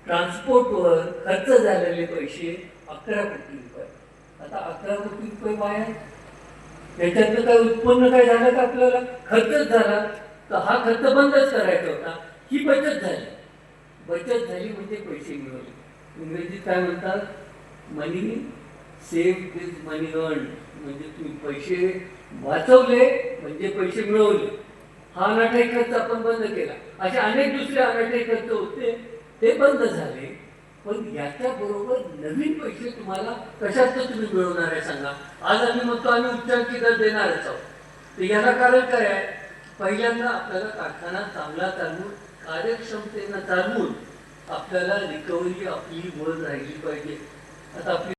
ट्रान्सपोर्टवर खर्च झालेले पैसे 11 कोटी रुपये. आता 11 कोटी रुपये वाया. त्याच्यातलं काय उत्पन्न काय झालं का? आपल्याला खर्चच झाला. तर हा खर्च बंदच करायचा होता. ही बचत झाली. बचत झाली म्हणजे पैसे मिळवले. इंग्रजीत काय म्हणतात? मनी सेव्ह इज मनी अर्न. म्हणजे तुम्ही पैसे वाचवले म्हणजे पैसे मिळवले. हा अनाठाई खर्च आपण बंद केला. असे अनेक दुसरे अनाठाई खर्च होते ते बंद झाले. पण याच्या बरोबर नवीन पैसे तुम्हाला कशात तुम्ही मिळवणार आहे सांगा? आज आम्ही म्हणतो आम्ही उच्चांकी दर देणारच आहोत. तर याला कारण काय आहे? पहिल्यांदा आपल्याला कारखाना चांगला चालवून कार्यक्षमतेनं चालवून आपल्याला रिकव्हरी आपली वर राहिली पाहिजे. आता आपली